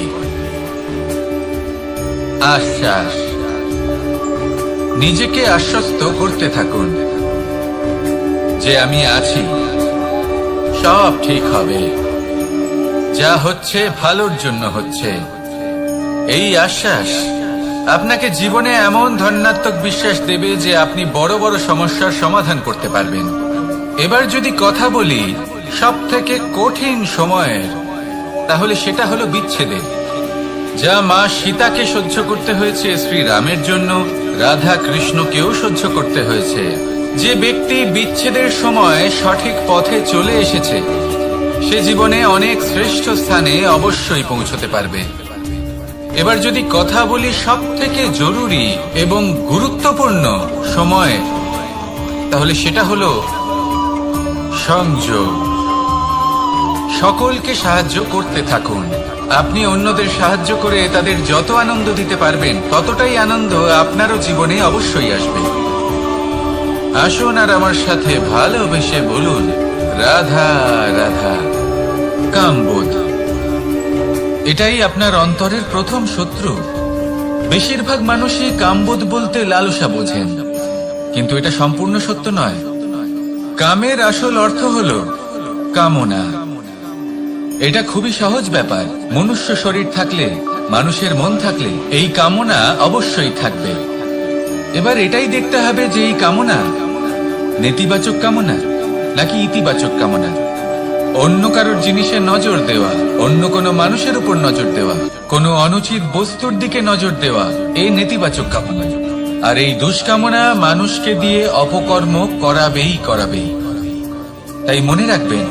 আশ্বাস, নিজেকে আশ্বস্ত করতে থাকুন যে আমি আছি, সব ঠিক হবে, যা হচ্ছে ভালোর জন্য হচ্ছে। এই আশ্বাস আপনাকে জীবনে এমন ধনাত্মক বিশ্বাস দেবে যে আপনি বড় বড় সমস্যার সমাধান করতে পারবেন। এবার যদি কথা বলি সবথেকে কঠিন সময়ের, তাহলে সেটা হলো বিচ্ছেদের। যা মা সীতাকে সহ্য করতে হয়েছে শ্রীরামের জন্য, রাধা কৃষ্ণকেও সহ্য করতে হয়েছে। যে ব্যক্তি বিচ্ছেদের সময় সঠিক পথে চলে এসেছে, সে জীবনে অনেক শ্রেষ্ঠ স্থানে অবশ্যই পৌঁছতে পারবে। এবার যদি কথা বলি সবথেকে জরুরি এবং গুরুত্বপূর্ণ সময়, তাহলে সেটা হলো সংযোগ। সকলকে সাহায্য করতে থাকুন। আপনি অন্যদের সাহায্য করে তাদের যত আনন্দ দিতে পারবেন, ততটাই আনন্দ আপনারও জীবনে অবশ্যই আসবে। আসুন আর আমার সাথে ভালোবেসে বলুন, রাধা রাধা। কামবোধ, এটাই আপনার অন্তরের প্রথম শত্রু। বেশিরভাগ মানুষই কামবোধ বলতে লালসা বোঝেন, কিন্তু এটা সম্পূর্ণ সত্য নয়। কামের আসল অর্থ হলো কামনা। এটা খুবই সহজ ব্যাপার। মনুষ্য শরীর থাকলে, মানুষের মন থাকলে, এই কামনা অবশ্যই থাকবে। এবার এটাই দেখতে হবে যে এই কামনা নেতিবাচক কামনা নাকি ইতিবাচক কামনা। অন্য কারোর জিনিসে নজর দেওয়া, অন্য কোনো মানুষের উপর নজর দেওয়া, কোনো অনুচিত বস্তুর দিকে নজর দেওয়া, এই নেতিবাচক কামনা। আর এই দুষ্কামনা মানুষকে দিয়ে অপকর্ম করাবেই। তাই মনে রাখবেন,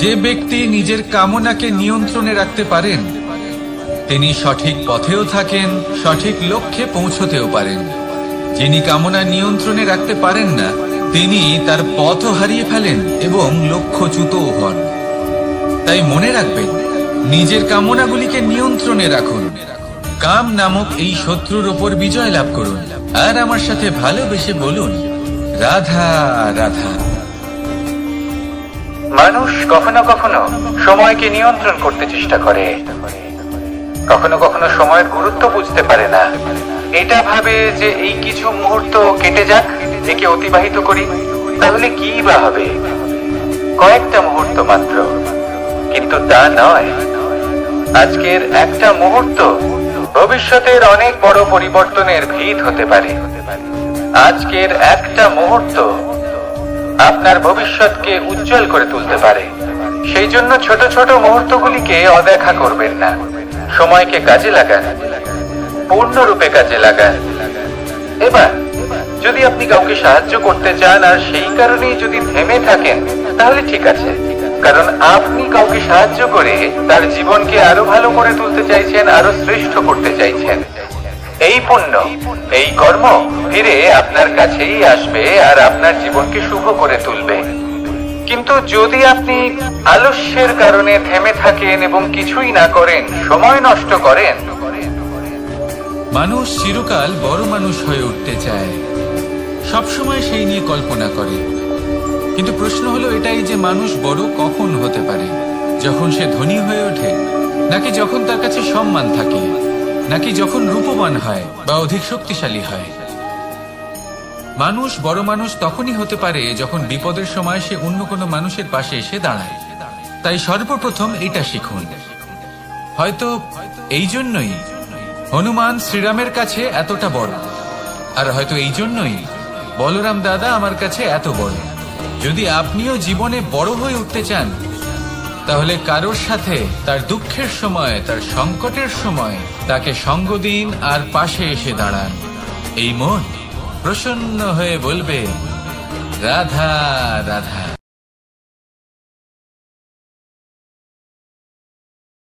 যে ব্যক্তি নিজের কামনাকে নিয়ন্ত্রণে রাখতে পারেন, তিনি সঠিক পথেও থাকেন, সঠিক লক্ষ্যে পৌঁছতেও পারেন। যিনি কামনা নিয়ন্ত্রণে রাখতে পারেন না, তিনি তার পথও হারিয়ে ফেলেন এবং লক্ষ্যচ্যুতও হন। তাই মনে রাখবেন, নিজের কামনাগুলিকে নিয়ন্ত্রণে রাখুন। কাম নামক এই শত্রুর উপর বিজয় লাভ করুন, আর আমার সাথে ভালোবেসে বলুন, রাধা রাধা। মানুষ কখনো কখনো সময়কে নিয়ন্ত্রণ করতে চেষ্টা করে, কখনো কখনো সময়ের গুরুত্ব বুঝতে পারে না। এটা ভাবে যে এই কিছু মুহূর্ত কেটে যাক, একে অতিবাহিত করি, তাহলে কি বা হবে। কয়েকটা মুহূর্ত মাত্র, কিন্তু তা নয়। আজকের একটা মুহূর্ত ভবিষ্যতের অনেক বড় পরিবর্তনের ভিত হতে পারে। আজকের একটা মুহূর্ত আপনার ভবিষ্যৎকে উজ্জ্বল করে তুলতে পারে। সেই জন্য ছোট ছোট মুহূর্তগুলিকে অদেখা করবেন না। সময়কে কাজে লাগান, পূর্ণরূপে কাজে লাগান। এবার যদি আপনি কাউকে সাহায্য করতে চান আর সেই কারণেই যদি থেমে থাকেন, তাহলে ঠিক আছে, কারণ আপনি কাউকে সাহায্য করে তার জীবনকে আরো ভালো করে তুলতে চাইছেন, আরো শ্রেষ্ঠ করতে চাইছেন। এই পুণ্য, এই কর্ম ফিরে আপনার কাছেই আসবে আর আপনার জীবনকে শুভ করে তুলবে। কিন্তু যদি আপনি আলস্যের কারণে থেমে থাকেন এবং কিছুই না করেন, সময় নষ্ট করেন। মানুষ চিরকাল বড় মানুষ হয়ে উঠতে চায়, সবসময় সেই নিয়ে কল্পনা করে। কিন্তু প্রশ্ন হলো এটাই যে মানুষ বড় কখন হতে পারে? যখন সে ধনী হয়ে ওঠে, নাকি যখন তার কাছে সম্মান থাকে, নাকি যখন রূপবান হয় বা অধিক শক্তিশালী হয়? মানুষ বড় মানুষ তখনই হতে পারে যখন বিপদের সময় সে অন্য কোনো মানুষের পাশে এসে দাঁড়ায়। তাই সর্বপ্রথম এটা শিখুন। হয়তো এই জন্যই হনুমান শ্রীরামের কাছে এতটা বড়, আর হয়তো এই জন্যই বলরাম দাদা আমার কাছে এত বড়। যদি আপনিও জীবনে বড় হয়ে উঠতে চান, তাহলে কারোর সাথে তার দুঃখের সময়, তার সংকটের সময় তাকে সঙ্গ দিন আর পাশে এসে দাঁড়ান। এই মন প্রসন্ন হয়ে বলবে, রাধা রাধা।